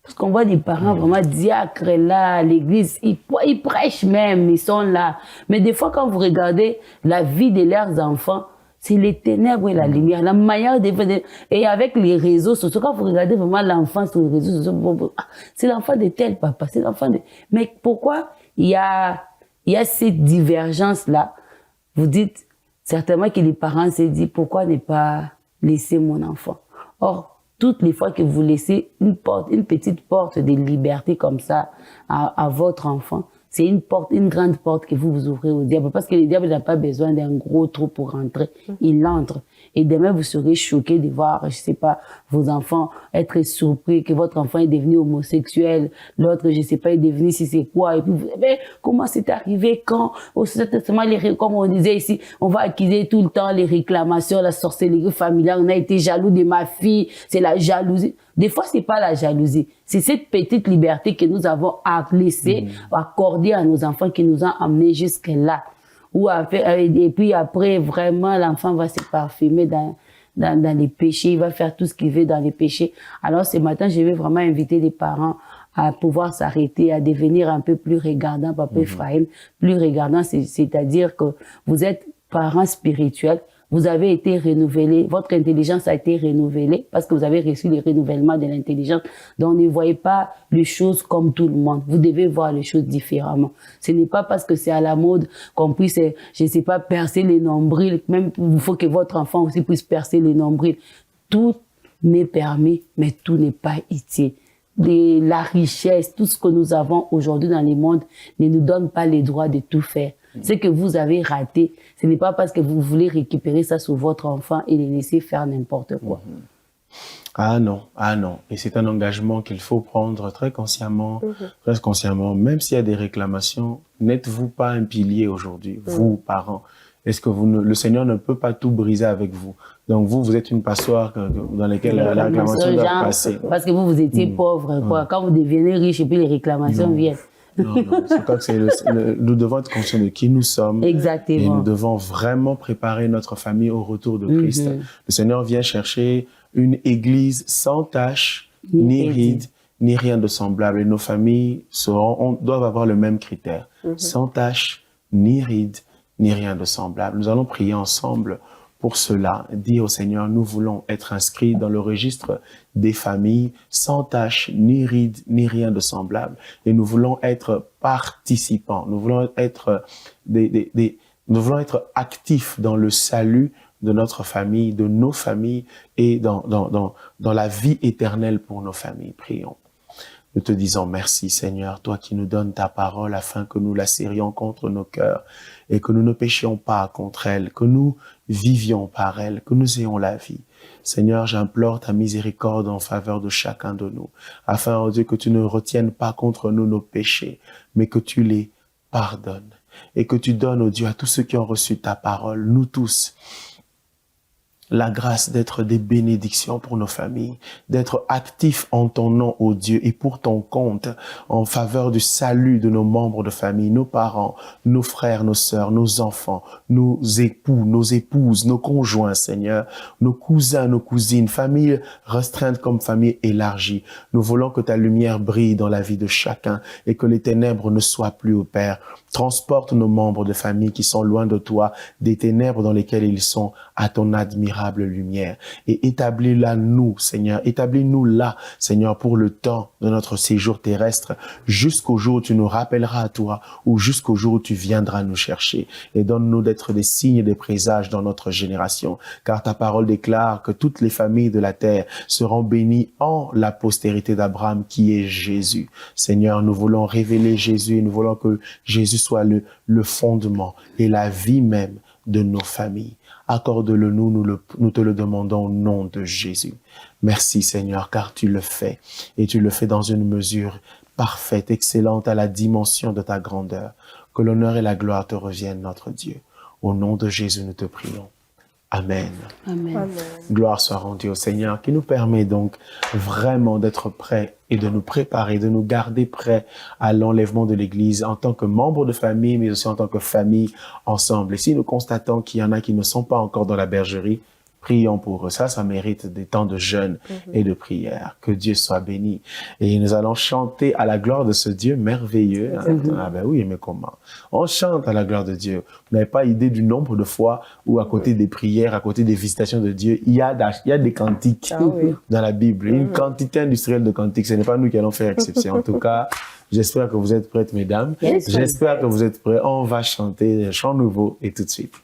Parce qu'on voit des parents vraiment diacres là, à l'église, ils prêchent même, ils sont là. Mais des fois, quand vous regardez la vie de leurs enfants, c'est les ténèbres et la lumière, la manière de... Et avec les réseaux sociaux, quand vous regardez vraiment l'enfant sur les réseaux sociaux, c'est l'enfant de tel papa, c'est l'enfant de... Mais pourquoi il y a cette divergence-là? Vous dites certainement que les parents se disent, pourquoi ne pas laisser mon enfant? Or, toutes les fois que vous laissez une petite porte de liberté comme ça à votre enfant, c'est une grande porte que vous ouvrez au diable. Parce que le diable n'a pas besoin d'un gros trou pour rentrer. Il entre. Et demain, vous serez choqués de voir, je sais pas, vos enfants être surpris que votre enfant est devenu homosexuel. L'autre, je sais pas, est devenu si c'est quoi. Et puis, mais comment c'est arrivé quand? Comme on disait ici, on va accuser tout le temps les réclamations, la sorcellerie familiale. On a été jaloux de ma fille. C'est la jalousie. Des fois, c'est pas la jalousie. C'est cette petite liberté que nous avons à laisser, accorder à nos enfants qui nous ont amenés jusque-là. Et puis après, vraiment, l'enfant va se parfumer dans les péchés. Il va faire tout ce qu'il veut dans les péchés. Alors, ce matin, je vais vraiment inviter les parents à pouvoir s'arrêter, à devenir un peu plus regardants, Papa Ephraim. Plus regardants, c'est-à-dire que vous êtes parents spirituels. Vous avez été renouvelé, votre intelligence a été renouvelée parce que vous avez reçu le renouvellement de l'intelligence. Donc, ne voyez pas les choses comme tout le monde. Vous devez voir les choses différemment. Ce n'est pas parce que c'est à la mode qu'on puisse, je ne sais pas, percer les nombrils. Même, il faut que votre enfant aussi puisse percer les nombrils. Tout m'est permis, mais tout n'est pas utile. La richesse, tout ce que nous avons aujourd'hui dans le monde ne nous donne pas les droits de tout faire. Ce que vous avez raté, ce n'est pas parce que vous voulez récupérer ça sur votre enfant et les laisser faire n'importe quoi. Ah non. Et c'est un engagement qu'il faut prendre très consciemment, même s'il y a des réclamations. N'êtes-vous pas un pilier aujourd'hui, vous, parents? Est-ce que le Seigneur ne peut pas tout briser avec vous? Donc vous êtes une passoire dans laquelle la réclamation doit passer. Parce que vous étiez pauvre, quoi. Quand vous devenez riche et puis les réclamations viennent. Non, c'est pas que nous devons être conscients de qui nous sommes. Exactement. Et nous devons vraiment préparer notre famille au retour de Christ. Le Seigneur vient chercher une église sans tache, ni ride, ni rien de semblable. Et nos familles doivent avoir le même critère. Sans tache, ni ride, ni rien de semblable. Nous allons prier ensemble pour cela. Dire au Seigneur, nous voulons être inscrits dans le registre des familles sans tache, ni ride, ni rien de semblable. Et nous voulons être participants. Nous voulons être nous voulons être actifs dans le salut de notre famille, de nos familles et dans la vie éternelle pour nos familles. Prions. Nous te disons merci Seigneur, toi qui nous donnes ta parole afin que nous la serrions contre nos cœurs et que nous ne péchions pas contre elle, que nous vivions par elle, que nous ayons la vie. Seigneur, j'implore ta miséricorde en faveur de chacun de nous, afin, oh Dieu, que tu ne retiennes pas contre nous nos péchés, mais que tu les pardonnes et que tu donnes, oh Dieu, à tous ceux qui ont reçu ta parole, nous tous, la grâce d'être des bénédictions pour nos familles, d'être actifs en ton nom, ô Dieu, et pour ton compte, en faveur du salut de nos membres de famille, nos parents, nos frères, nos sœurs, nos enfants, nos époux, nos épouses, nos conjoints, Seigneur, nos cousins, nos cousines, famille restreinte comme famille élargie. Nous voulons que ta lumière brille dans la vie de chacun et que les ténèbres ne soient plus au Père. Transporte nos membres de famille qui sont loin de toi, des ténèbres dans lesquelles ils sont, à ton admirable lumière. Et établis-la nous, Seigneur. Établis-nous là, Seigneur, pour le temps de notre séjour terrestre, jusqu'au jour où tu nous rappelleras à toi, ou jusqu'au jour où tu viendras nous chercher. Et donne-nous d'être des signes et des présages dans notre génération. Car ta parole déclare que toutes les familles de la terre seront bénies en la postérité d'Abraham, qui est Jésus. Seigneur, nous voulons révéler Jésus, nous voulons que Jésus soit le fondement et la vie même de nos familles. Accorde-le-nous, nous te le demandons au nom de Jésus. Merci Seigneur, car tu le fais. Et tu le fais dans une mesure parfaite, excellente à la dimension de ta grandeur. Que l'honneur et la gloire te reviennent, notre Dieu. Au nom de Jésus, nous te prions. Amen. Amen. Amen. Gloire soit rendue au Seigneur, qui nous permet donc vraiment d'être prêts et de nous préparer, de nous garder prêts à l'enlèvement de l'Église en tant que membres de famille, mais aussi en tant que famille ensemble. Et si nous constatons qu'il y en a qui ne sont pas encore dans la bergerie, prions pour eux. Ça mérite des temps de jeûne et de prière. Que Dieu soit béni. Et nous allons chanter à la gloire de ce Dieu merveilleux. Ah ben oui, mais comment? On chante à la gloire de Dieu. Vous n'avez pas idée du nombre de fois où à côté des prières, à côté des visitations de Dieu, il y a des cantiques dans la Bible. Une quantité industrielle de cantiques. Ce n'est pas nous qui allons faire exception. En tout cas, j'espère que vous êtes prêtes, mesdames. Yes, j'espère que vous êtes prêts. On va chanter un chant nouveau et tout de suite.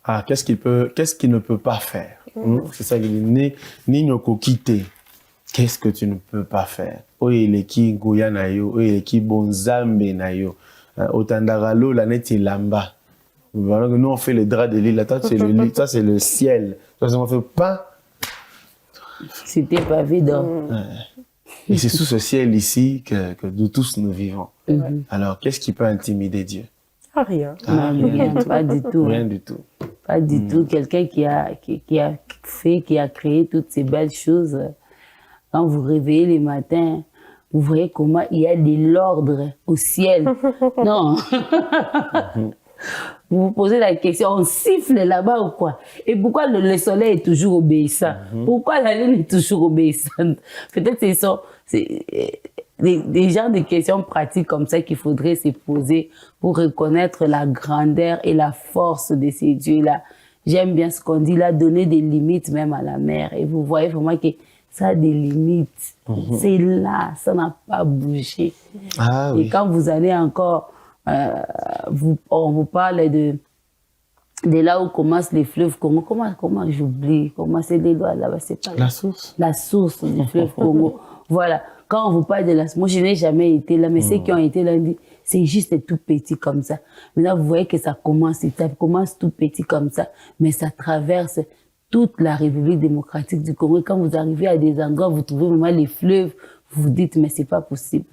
Ah, qu'est-ce qu'il ne peut pas faire? C'est ça qu'il dit. Ni ne quitter. Qu'est-ce que tu ne peux pas faire? Oye leki goya na yo, oye leki bonzambe na yo. Otandaralo la neti lamba. Voilà que nous on fait le drap de l'île, toi c'est le lit, ça c'est le ciel. Ça on fait pas. C'était pas évident. Et c'est sous ce ciel ici que nous tous nous vivons. Alors qu'est-ce qui peut intimider Dieu? Rien. Rien, pas du tout. Rien du tout. Pas du tout. Quelqu'un qui a créé toutes ces belles choses. Quand vous réveillez les matins, vous voyez comment il y a de l'ordre au ciel. Non. Vous vous posez la question, on siffle là-bas ou quoi? Et pourquoi le soleil est toujours obéissant? Pourquoi la lune est toujours obéissante? Peut-être c'est des genres de questions pratiques comme ça qu'il faudrait se poser pour reconnaître la grandeur et la force de ces dieux-là. J'aime bien ce qu'on dit là, donner des limites même à la mer. Et vous voyez vraiment que ça a des limites. C'est là, ça n'a pas bougé. Ah, oui. Et quand vous allez encore, on vous parle de là où commencent les fleuves Congo. Comment j'oublie? Comment c'est les lois là-bas? C'est pas la source. La source du fleuve Congo. Voilà. Quand on vous parle de la source, moi je n'ai jamais été là, mais ceux qui ont été là, c'est juste tout petit comme ça. Maintenant vous voyez que ça commence tout petit comme ça, mais ça traverse toute la République démocratique du Congo. Et quand vous arrivez à des endroits, vous trouvez vraiment les fleuves, vous vous dites mais c'est pas possible.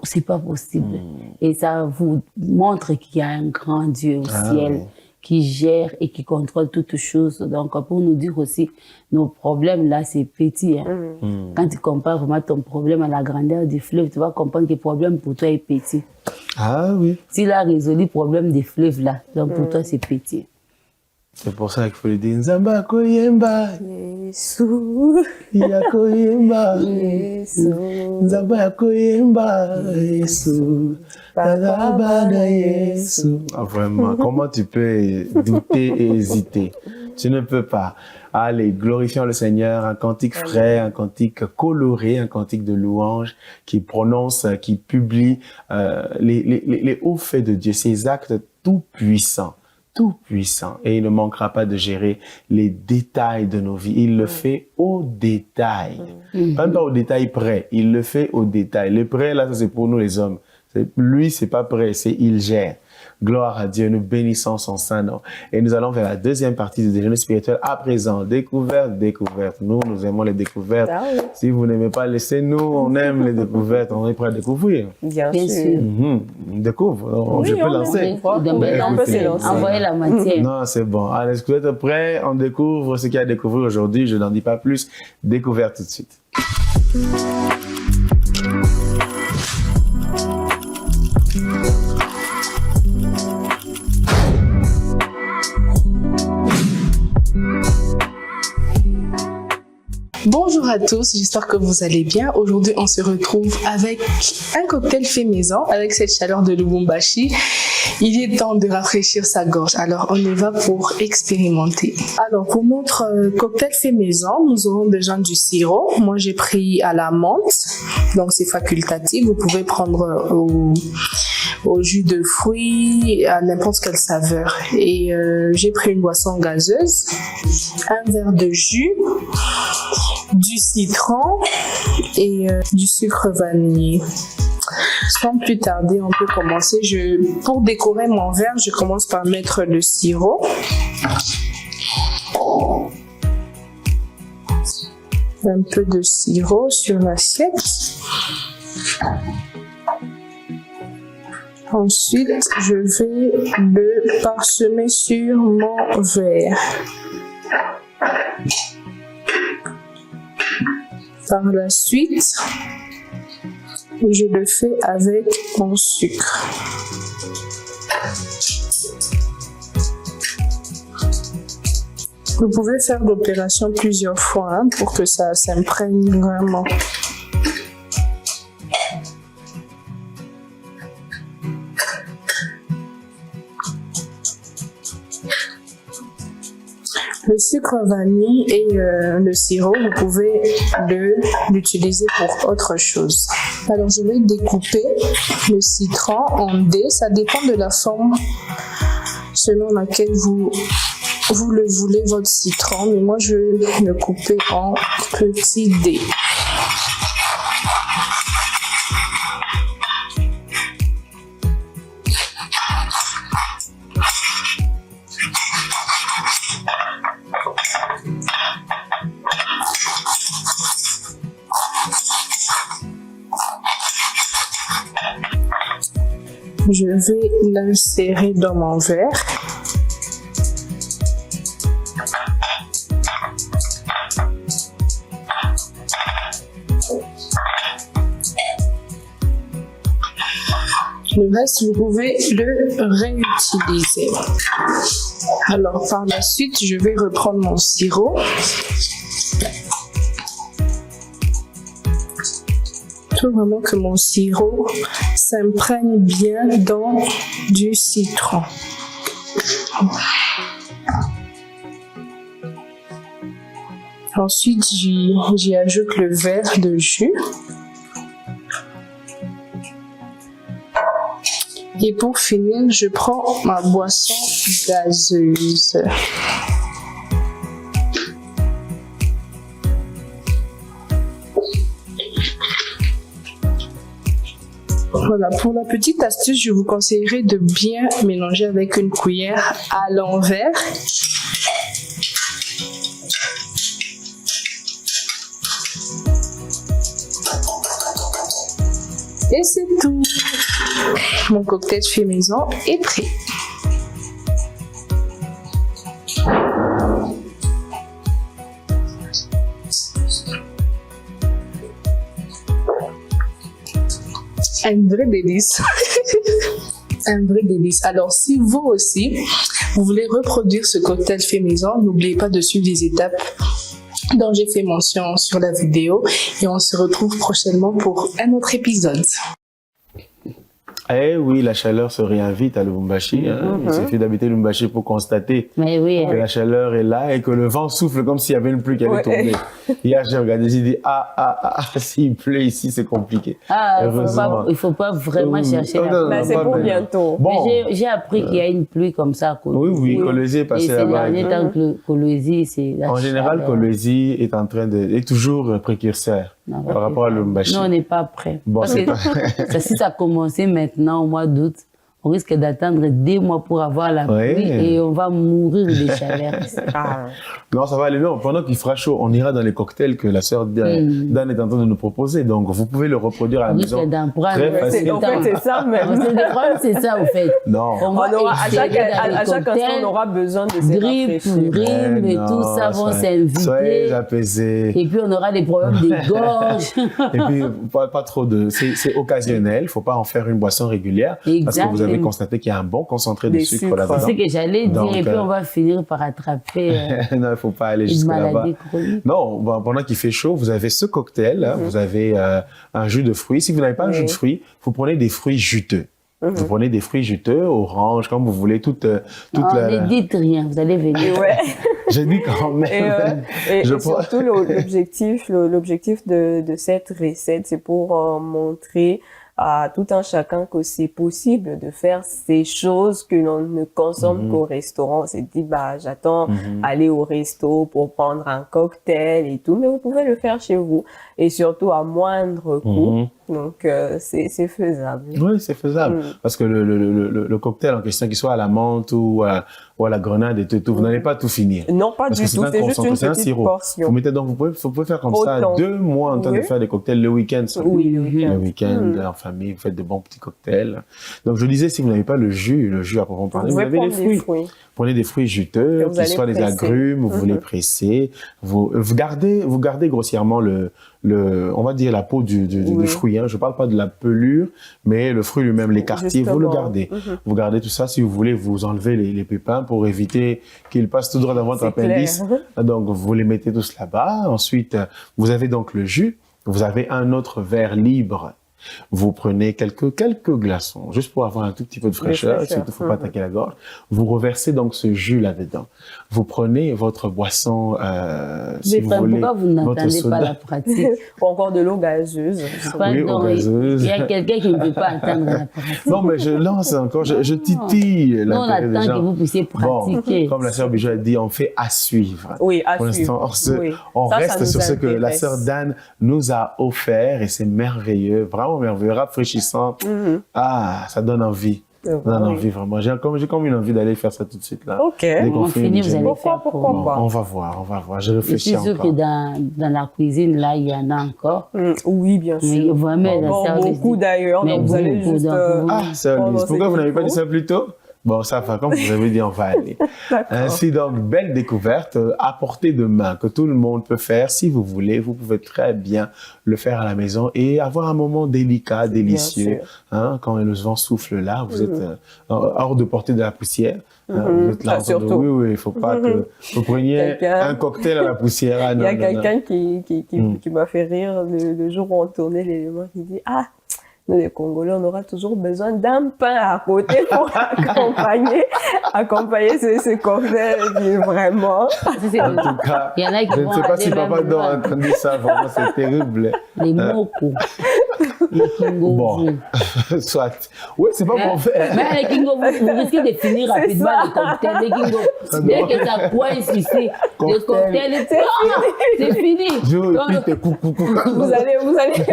C'est pas possible. Et ça vous montre qu'il y a un grand Dieu au ciel qui gère et qui contrôle toutes choses. Donc, pour nous dire aussi, nos problèmes là, c'est petit. Hein. Quand tu compares vraiment ton problème à la grandeur du fleuve, tu vas comprendre que le problème pour toi est petit. Ah oui. S'il a résolu le problème des fleuves là, donc pour toi, c'est petit. C'est pour ça qu'il faut le dire Nzamba koyemba. Yesu. Ya koyemba. Yesu. Nzamba koyemba. Yesu. Bada Yesu. Ah, vraiment, comment tu peux douter et hésiter? Tu ne peux pas. Allez, glorifions le Seigneur, un cantique frais, un cantique coloré, un cantique de louange qui prononce, qui publie les hauts faits de Dieu, ses actes tout puissants. Tout puissant, et il ne manquera pas de gérer les détails de nos vies. Il le fait au détail. Même pas au détail près, il le fait au détail. Le près, là, ça c'est pour nous les hommes. Lui, c'est pas près, c'est il gère. Gloire à Dieu, nous bénissons son saint nom. Et nous allons vers la deuxième partie du déjeuner spirituel. À présent, découverte. Nous aimons les découvertes. Ah oui. Si vous n'aimez pas, laissez-nous, on aime les découvertes, on est prêt à découvrir. Bien sûr. Découvre, je peux lancer. On peut se lancer. Envoyer la matière. Non, c'est bon. Allez, est-ce que vous êtes prêts? On découvre ce qu'il y a à découvrir aujourd'hui. Je n'en dis pas plus. Découverte tout de suite. Bonjour à tous, j'espère que vous allez bien. Aujourd'hui, on se retrouve avec un cocktail fait maison, avec cette chaleur de Lubumbashi. Il est temps de rafraîchir sa gorge, alors on y va pour expérimenter. Alors, pour notre cocktail fait maison, nous aurons besoin du sirop. Moi, j'ai pris à la menthe, donc c'est facultatif. Vous pouvez prendre au jus de fruits, à n'importe quelle saveur. Et j'ai pris une boisson gazeuse, un verre de jus, du citron et du sucre vanillé. Sans plus tarder, on peut commencer. Pour décorer mon verre, je commence par mettre le sirop. Un peu de sirop sur l'assiette. Ensuite, je vais le parsemer sur mon verre. Par la suite, je le fais avec mon sucre. Vous pouvez faire l'opération plusieurs fois pour que ça s'imprègne vraiment. Le sucre vanille et le sirop, vous pouvez l'utiliser pour autre chose. Alors, je vais découper le citron en dés. Ça dépend de la forme selon laquelle vous le voulez, votre citron. Mais moi, je vais le couper en petits dés. Je vais l'insérer dans mon verre. Le reste, vous pouvez le réutiliser. Alors, par la suite, je vais reprendre mon sirop. Il faut vraiment que mon sirop s'imprègne bien dans du citron. Ensuite, j'y ajoute le verre de jus. Et pour finir, je prends ma boisson gazeuse. Voilà, pour la petite astuce, je vous conseillerais de bien mélanger avec une cuillère à l'envers. Et c'est tout. Mon cocktail fait maison est prêt. Un vrai délice. Un vrai délice. Alors, si vous aussi, vous voulez reproduire ce cocktail fait maison, n'oubliez pas de suivre les étapes dont j'ai fait mention sur la vidéo et on se retrouve prochainement pour un autre épisode. Eh oui, la chaleur se réinvite à Lubumbashi. Hein. Il suffit d'habiter Lubumbashi pour constater Mais oui, que la chaleur est là et que le vent souffle comme s'il y avait une pluie qui allait tomber. Hier, j'ai regardé, j'ai dit, s'il pleut ici, c'est compliqué. Il faut pas vraiment chercher la pluie. C'est pour bientôt. Bon. J'ai appris qu'il y a une pluie comme ça à Kolwezi. Oui, Kolwezi est passé là-bas. Et ces derniers temps que Kolwezi, c'est la En général, chaleur. Kolwezi est toujours précurseur par rapport à Lubumbashi. Non, on n'est pas prêt. Bon, Parce c'est que si ça a commencé maintenant, au mois d'août, on risque d'attendre 2 mois pour avoir la pluie et on va mourir de chaleur. Non, ça va aller bien. Pendant qu'il fera chaud, on ira dans les cocktails que la sœur Dan est en train de nous proposer. Donc, vous pouvez le reproduire à la maison. Très facile. En fait, c'est ça, mais c'est ça, au fait. Non. on aura, à chaque instant, on aura besoin de ces Grippe, rime et tout ça vont s'inviter. Soyez apaisés. Et puis, on aura des problèmes de gorge. Et puis, pas trop de... C'est occasionnel. Il ne faut pas en faire une boisson régulière. Parce que vous avez constaté qu'il y a un bon concentré de sucre là-dedans. C'est ce que j'allais dire. Et puis, on va finir par attraper non, il ne faut pas aller jusque là-bas. Non, pendant qu'il fait chaud, vous avez ce cocktail. Hein, vous avez un jus de fruits. Si vous n'avez pas un jus de fruits, vous prenez des fruits juteux. Vous prenez des fruits juteux, orange, comme vous voulez, toute ne dites rien, vous allez venir. J'ai dit quand même. Et surtout, l'objectif de cette recette, c'est pour montrer à tout un chacun que c'est possible de faire ces choses que l'on ne consomme qu'au restaurant. On s'est dit, j'attends aller au resto pour prendre un cocktail et tout, mais vous pouvez le faire chez vous et surtout à moindre coût. Donc, c'est faisable. Oui, c'est faisable. Parce que le cocktail en question, qu'il soit à la menthe ou à la grenade et tout, vous n'allez pas tout finir. Non, pas du tout. C'est juste une petite portion. Vous mettez donc, vous pouvez faire comme ça 2 mois en train de faire des cocktails le week-end. Oui, le week-end. Le week-end, en famille, vous faites de bons petits cocktails. Donc, je disais, si vous n'avez pas le jus à proprement parler, vous avez les fruits. Prenez des fruits juteux, qui soient des agrumes, vous les pressez. Vous gardez grossièrement on va dire la peau du fruit. Hein. Je parle pas de la pelure, mais le fruit lui-même, l'écartier, vous le gardez. Vous gardez tout ça. Si vous voulez, vous enlevez les pépins pour éviter qu'ils passent tout droit dans votre appendice. Donc, vous les mettez tous là-bas. Ensuite, vous avez donc le jus. Vous avez un autre verre libre. Vous prenez quelques glaçons, juste pour avoir un tout petit peu de fraîcheur, il ne faut pas attaquer la gorge. Vous reversez donc ce jus là-dedans. Vous prenez votre boisson, si vous voulez, pourquoi vous n'entendez pas la pratique? Ou encore de l'eau gazeuse. Oui, eau gazeuse. Il y a quelqu'un qui ne peut pas attendre la pratique. Non, mais je lance encore, je titille l'intérêt des gens. On attend que vous puissiez pratiquer. Bon, comme la sœur Bijou a dit, on fait à suivre. Oui, à suivre. Pour l'instant, on reste sur ce que la sœur Dan nous a offert et c'est merveilleux, vraiment merveilleux, rafraîchissant. Ça donne envie. Ça donne envie, vraiment. J'ai comme une envie d'aller faire ça tout de suite, là. Ok. On finit, vous allez faire pourquoi pas. On va voir. Je réfléchis encore. Je suis sûre que dans la cuisine, là, il y en a encore. Oui, bien sûr. Mais beaucoup d'ailleurs. Donc, vous allez juste... Sœur Lise, pourquoi vous n'avez pas dit ça plus tôt? Bon, ça va, comme vous avez dit, on va aller. Ainsi donc, belle découverte à portée de main que tout le monde peut faire. Si vous voulez, vous pouvez très bien le faire à la maison et avoir un moment délicat, délicieux. Hein, quand le vent souffle là, vous êtes hors de portée de la poussière. Vous êtes là oui, il ne faut pas que vous preniez un cocktail à la poussière. Il y a quelqu'un qui m'a fait rire le jour où on tournait l'élément qui dit « Ah, nous, les Congolais, on aura toujours besoin d'un pain à côté pour accompagner ce cocktail. » Vraiment. En tout cas, il y en a qui je ne sais pas si Papa Don a entendu ça. Vraiment, c'est terrible. Les moko. Les kingo. Bon, soit. Oui, c'est pas pour faire. Mais les kingo, vous risquez de finir rapidement le cocktail. Les kingo, dès que ça coince ici, le cocktail, c'est fini. Vous allez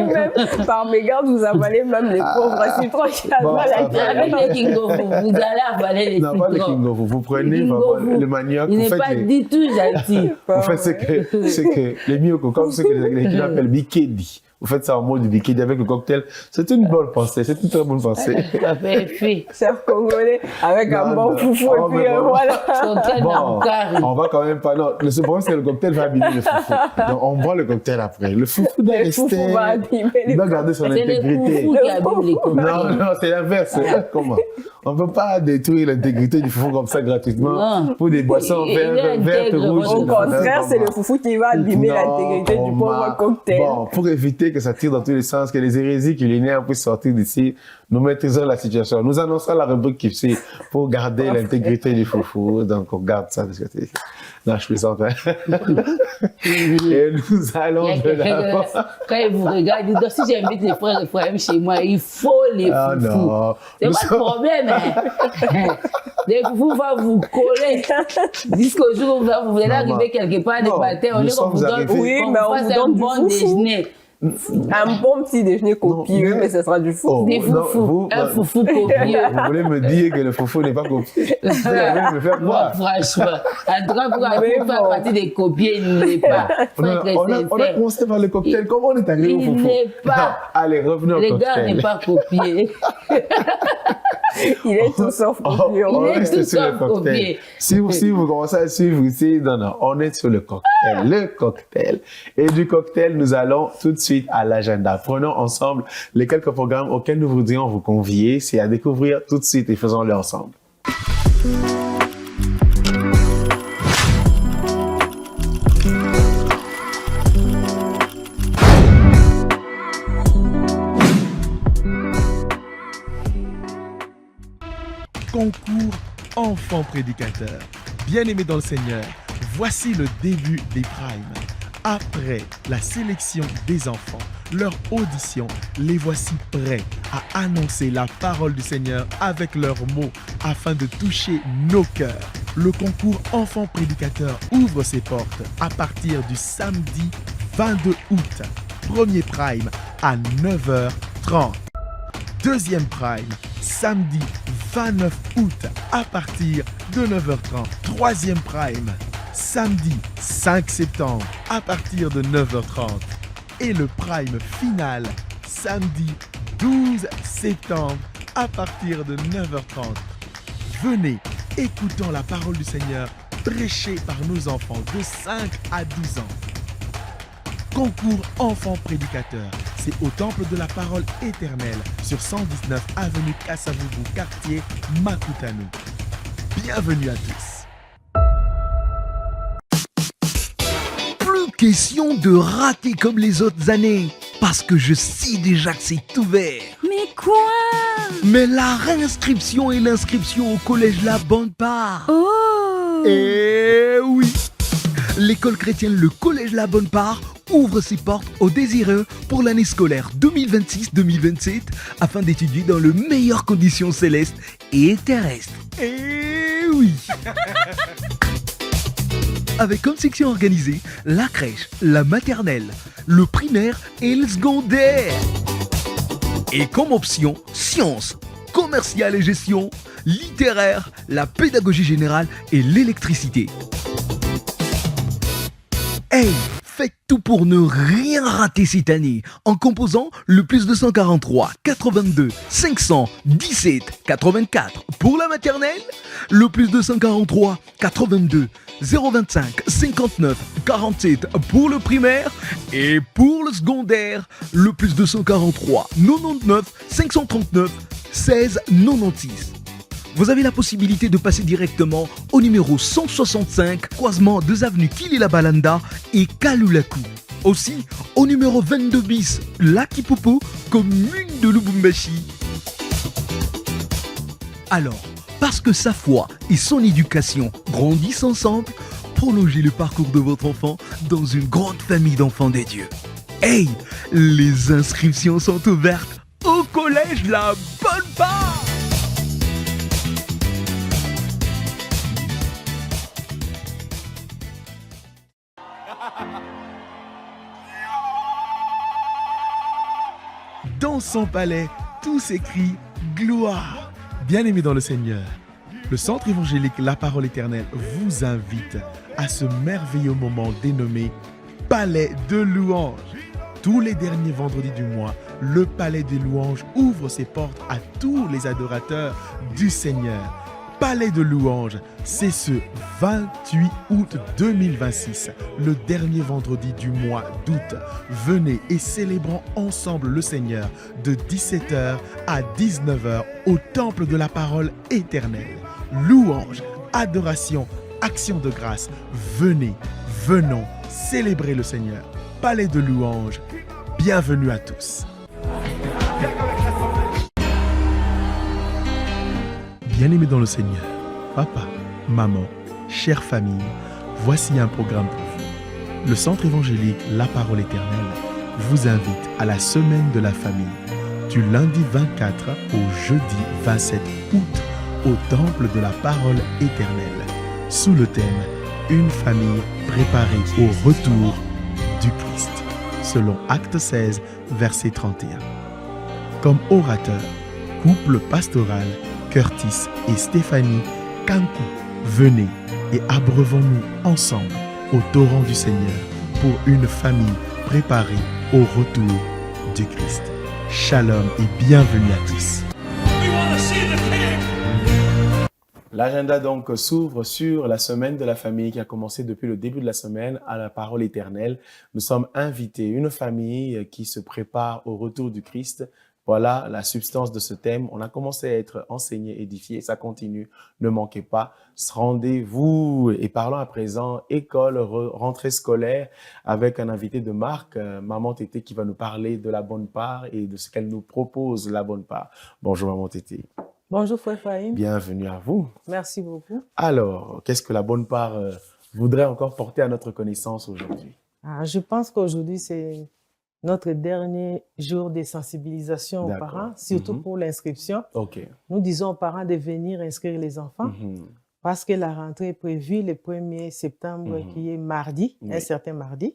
même, par mégarde, vous avalez même les pauvres citrons qui avec les kingo, vous allez avaler les citrons. Non, pas les kingo, vous prenez le manioc. Il n'est pas du tout gentil. En fait, c'est que les mioko, comme ce que les gens appellent bikedi. Vous faites ça en mode bikini avec le cocktail. C'est une bonne pensée, c'est une très bonne pensée. Ça fait effet. Chef congolais, avec un bon foufou, Oh, et puis voilà. Cocktail Bon, d'Ankara. on va quand même pas. Non, le problème, c'est que le cocktail va abîmer le foufou. Donc, on boit le cocktail après. Le foufou doit Le foufou rester. va abîmer Il doit garder son C'est les intégrité. foufous qui abîment les cocktails. Non, c'est l'inverse. Comment? On ne peut pas détruire l'intégrité du foufou comme ça gratuitement Non. pour des boissons Il vertes, intègre rouges. Au contraire, c'est le foufou qui va abîmer Non, l'intégrité du pauvre cocktail. Bon, pour éviter que ça tire dans tous les sens, que les hérésies culinaires puissent sortir d'ici, nous maîtrisons la situation. Nous annonçons la rubrique qui suit pour garder l'intégrité du foufou. Donc, on garde ça parce que c'est... Non, je plaisante. Hein. Et nous allons Il y a de quelqu'un l'avant. quand il vous regarde, il dit, donc, si j'invite les frères et frères chez moi, il faut les Ah foufous. non. C'est Nous pas le sommes- problème. Hein. Les foufous vont vous coller. Jusqu'au jour où vous allez Maman. arriver quelque part, des Non, batailles, on nous est qu'on vous sommes donne, arrivés- Oui, on mais vous on fasse vous un donne du bon foufou. déjeuner. Un bon petit déjeuner copieux, Non, mais ce sera du Oh, fou. Des non, foufous. vous, Un bah, foufou copieux. Vous voulez me dire que le foufou n'est pas copié? Vous allez me faire Bon, quoi? franchement, en tout cas, pour Mais faire bon. partie des copiers, il n'est pas. Faut Non, être on a sincère. commencé par le cocktail. Comment on est arrivé au Il foufou? n'est pas. Non, allez, revenons au Le gars cocktail. n'est pas copié. Il est tout sauf On copieux. Il est reste tout sur le sauf cocktail. copié. Si vous commencez à suivre ici, non, on est sur le cocktail. Le cocktail. Et du cocktail, nous allons tout de suite à l'agenda. Prenons ensemble les quelques programmes auxquels nous voudrions vous convier. C'est à découvrir tout de suite et faisons-le ensemble. Concours enfants prédicateurs. Bien-aimés dans le Seigneur, voici le début des primes. Après la sélection des enfants, leur audition, les voici prêts à annoncer la parole du Seigneur avec leurs mots afin de toucher nos cœurs. Le concours enfants prédicateurs ouvre ses portes à partir du samedi 22 août. Premier prime à 9h30. Deuxième prime, samedi 29 août à partir de 9h30. Troisième prime, samedi 5 septembre à partir de 9h30. Et le prime final, samedi 12 septembre à partir de 9h30. Venez, écoutons la parole du Seigneur prêchée par nos enfants de 5 à 12 ans. Concours enfants prédicateurs, c'est au Temple de la Parole éternelle sur 119 avenue Kassavubu, quartier Makutano. Bienvenue à tous. Plus question de rater comme les autres années, parce que je sais déjà que c'est ouvert. Mais quoi? Mais la réinscription et l'inscription au collège La Bonne Part. Oh! Eh oui! L'école chrétienne Le Collège La Bonne Part ouvre ses portes aux désireux pour l'année scolaire 2026-2027 afin d'étudier dans les meilleures conditions célestes et terrestres. Eh oui! Avec comme section organisée la crèche, la maternelle, le primaire et le secondaire. Et comme option, sciences, commerciales et gestion, littéraire, la pédagogie générale et l'électricité. Hey, faites tout pour ne rien rater cette année en composant le plus 243 82 517 84 pour la maternelle, le plus 243 82 025 59 47 pour le primaire et pour le secondaire, le plus 243 99 539 16 96. Vous avez la possibilité de passer directement au numéro 165, croisement 2 avenues Kilila Balanda et Kalulaku. Aussi, au numéro 22 bis, Lakipopo, commune de Lubumbashi. Alors, parce que sa foi et son éducation grandissent ensemble, prolongez le parcours de votre enfant dans une grande famille d'enfants des dieux. Hey, les inscriptions sont ouvertes au collège La Bonne Part. Dans son palais, tout s'écrie gloire. Bien-aimés dans le Seigneur, le Centre évangélique La Parole éternelle vous invite à ce merveilleux moment dénommé Palais de louange. Tous les derniers vendredis du mois, le Palais des Louanges ouvre ses portes à tous les adorateurs du Seigneur. Palais de Louanges, c'est ce 28 août 2026, le dernier vendredi du mois d'août. Venez et célébrons ensemble le Seigneur de 17h à 19h au Temple de la Parole éternelle. Louange, adoration, action de grâce. Venez, venons célébrer le Seigneur. Palais de Louanges, bienvenue à tous. Bien-aimés dans le Seigneur, papa, maman, chère famille, voici un programme pour vous. Le Centre évangélique La Parole éternelle vous invite à la Semaine de la famille du lundi 24 au jeudi 27 août au Temple de la Parole éternelle, sous le thème « Une famille préparée au retour du Christ », selon Acte 16, verset 31. Comme orateur, couple pastoral, Curtis et Stéphanie Kankou, venez et abreuvons-nous ensemble au torrent du Seigneur pour une famille préparée au retour du Christ. Shalom et bienvenue à tous. L'agenda donc s'ouvre sur la semaine de la famille qui a commencé depuis le début de la semaine à la parole éternelle. Nous sommes invités, une famille qui se prépare au retour du Christ. Voilà la substance de ce thème. On a commencé à être enseigné, édifié. Ça continue. Ne manquez pas. Rendez-vous. Et parlons à présent école, rentrée scolaire avec un invité de marque, Maman Tété, qui va nous parler de la bonne part et de ce qu'elle nous propose, la bonne part. Bonjour Maman Tété. Bonjour Frère Fahim. Bienvenue à vous. Merci beaucoup. Alors, qu'est-ce que la bonne part voudrait encore porter à notre connaissance aujourd'hui? Je pense qu'aujourd'hui, c'est notre dernier jour de sensibilisation aux parents, surtout pour l'inscription. Nous disons aux parents de venir inscrire les enfants parce que la rentrée est prévue le 1er septembre qui est mardi, un certain mardi.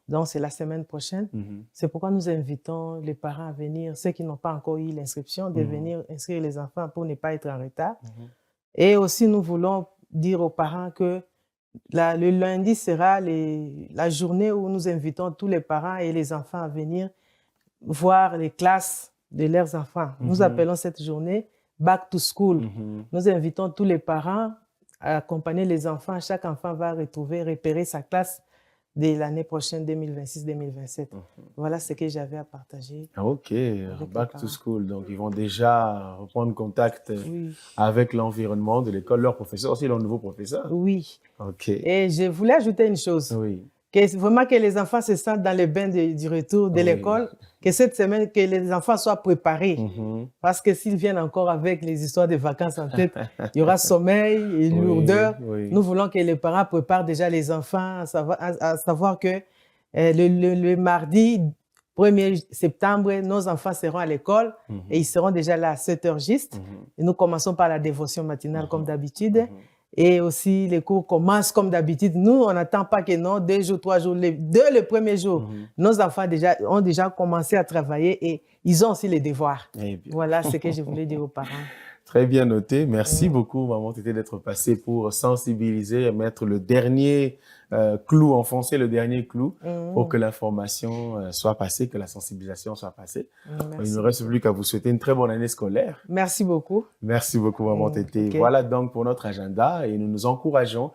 Donc, c'est la semaine prochaine. C'est pourquoi nous invitons les parents à venir, ceux qui n'ont pas encore eu l'inscription, de venir inscrire les enfants pour ne pas être en retard. Et aussi, nous voulons dire aux parents que le lundi sera la journée où nous invitons tous les parents et les enfants à venir voir les classes de leurs enfants. Nous appelons cette journée Back to School. Nous invitons tous les parents à accompagner les enfants. Chaque enfant va repérer sa classe de l'année prochaine, 2026-2027. Voilà ce que j'avais à partager. Back to School. Donc, ils vont déjà reprendre contact avec l'environnement de l'école, leurs professeurs, aussi leurs nouveaux professeurs. Et je voulais ajouter une chose. Que vraiment que les enfants se sentent dans le bain du retour de l'école, que cette semaine, que les enfants soient préparés. Parce que s'ils viennent encore avec les histoires de vacances en tête, il y aura sommeil et lourdeur. Nous voulons que les parents préparent déjà les enfants à savoir que le mardi 1er septembre, nos enfants seront à l'école et ils seront déjà là à 7h juste. Et nous commençons par la dévotion matinale comme d'habitude. Et aussi, les cours commencent comme d'habitude. Nous, on n'attend pas que non, 2 jours, 3 jours. Dès le premier jour, nos enfants ont déjà commencé à travailler et ils ont aussi les devoirs. Voilà ce que je voulais dire aux parents. Très bien noté. Merci beaucoup, Maman Tété, d'être passée pour sensibiliser et mettre le dernier clou, enfoncer le dernier clou pour que l'information soit passée, que la sensibilisation soit passée. Il ne reste plus qu'à vous souhaiter une très bonne année scolaire. Merci beaucoup. Merci beaucoup, Maman Tété. Voilà donc pour notre agenda et nous nous encourageons,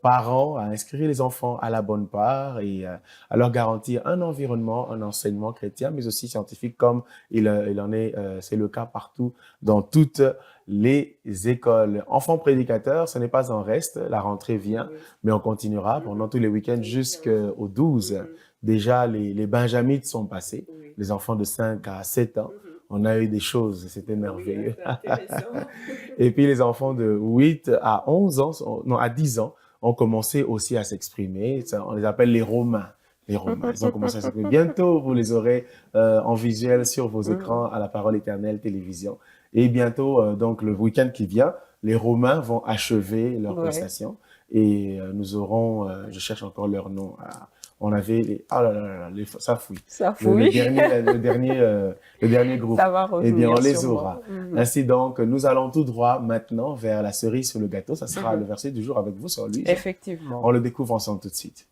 parents, à inscrire les enfants à la bonne part et à leur garantir un environnement, un enseignement chrétien, mais aussi scientifique comme il en est, c'est le cas partout dans toutes les écoles. Enfants prédicateurs, ce n'est pas un reste, la rentrée vient, mais on continuera pendant tous les week-ends jusqu'au 12. Déjà, les benjamites sont passés, les enfants de 5 à 7 ans. On a eu des choses, c'était merveilleux. Et puis les enfants de 8 à 11 ans, non, à 10 ans, ont commencé aussi à s'exprimer. On les appelle les Romains. Les Romains, ils ont commencé à s'exprimer. Bientôt, vous les aurez en visuel sur vos écrans à la Parole éternelle télévision. Et bientôt, donc le week-end qui vient, les Romains vont achever leur prestation. Et nous aurons, je cherche encore leur nom, on avait les, ça fouille. Ça fouille. Le dernier groupe. Ça va revenir. Eh bien, on les aura. Ainsi donc, nous allons tout droit maintenant vers la cerise sur le gâteau. Ça sera le verset du jour avec vous sur lui. Effectivement. On le découvre ensemble tout de suite.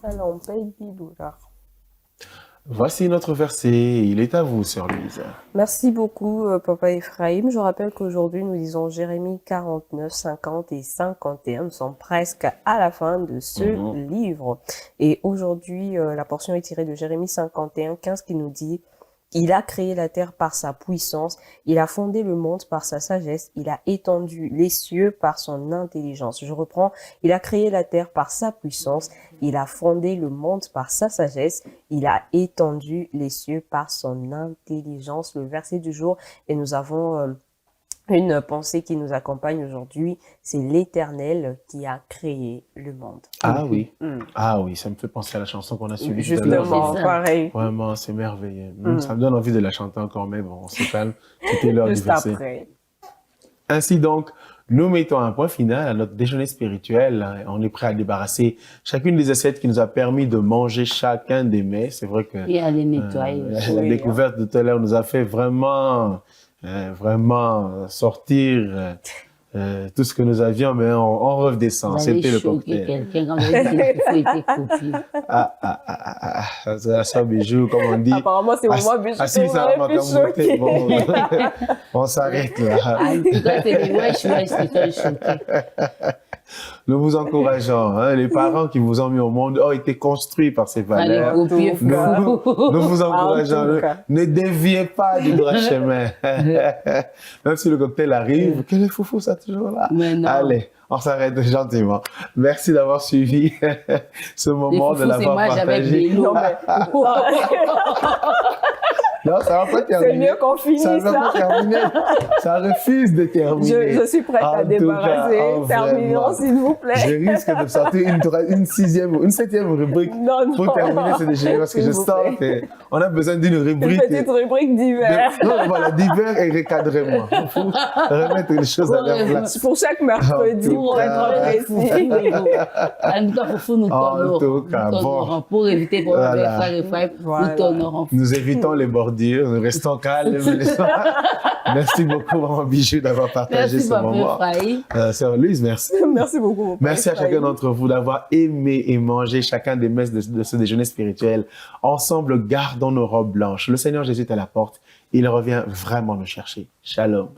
Alors, on paye $10. Voici notre verset. Il est à vous, sœur Louise. Merci beaucoup, Papa Ephraim. Je rappelle qu'aujourd'hui, nous lisons Jérémie 49, 50 et 51. Nous sommes presque à la fin de ce livre. Et aujourd'hui, la portion est tirée de Jérémie 51, 15 qui nous dit: il a créé la terre par sa puissance, il a fondé le monde par sa sagesse, il a étendu les cieux par son intelligence. Je reprends, il a créé la terre par sa puissance, il a fondé le monde par sa sagesse, il a étendu les cieux par son intelligence. Le verset du jour, et nous avons une pensée qui nous accompagne aujourd'hui, c'est l'Éternel qui a créé le monde. Ah oui, ah oui, ça me fait penser à la chanson qu'on a suivie tout à l'heure. Justement, pareil. Vraiment, c'est merveilleux. Ça me donne envie de la chanter encore, mais bon, on se calme. C'était l'heure du verset. Après. Ainsi donc, nous mettons un point final à notre déjeuner spirituel. On est prêt à débarrasser chacune des assiettes qui nous a permis de manger chacun des mets. C'est vrai que Et à les nettoyer. la découverte de tout à l'heure nous a fait vraiment sortir tout ce que nous avions, mais on redescend. C'était le cocktail. Quelqu'un quand il faut être copié. C'est la soeur Bijou, comme on dit. Apparemment, c'est moi, Bijou. Si, ça m'a monté. Bon, on s'arrête là. En tout cas, c'est des wesh, c'est choqué. Nous vous encourageons. Les parents qui vous ont mis au monde ont été construits par ces valeurs. Allez, copier, Nous vous encourageons. Ne déviez pas du droit chemin. Même si le cocktail arrive, quel est foufou, ça toujours là. Allez, on s'arrête gentiment. Merci d'avoir suivi ce moment, de l'avoir partagé. Non, ça va pas terminer. C'est mieux qu'on finisse ça. Ça va pas terminer. Ça refuse de terminer. Je suis prête à débarrasser. Terminons, s'il vous plaît. Je risque de sortir une septième rubrique pour terminer ce déjeuner parce que je sens qu'on a besoin d'une rubrique. Une petite rubrique d'hiver. Non, voilà, d'hiver et recadrement. Il faut remettre les choses à leur place. Pour chaque mercredi, pour être précis. En tout cas, Foufou, nous t'honorons. Pour éviter pour faire les frères, nous t'honorons. Nous évitons les bordures, nous restons calmes. Merci beaucoup, Maman Bijou, d'avoir partagé ce moment. Sœur Louise, merci. Merci beaucoup. Merci à chacun d'entre vous d'avoir aimé et mangé chacun des messes de ce déjeuner spirituel. Ensemble, gardons nos robes blanches. Le Seigneur Jésus est à la porte. Il revient vraiment nous chercher. Shalom.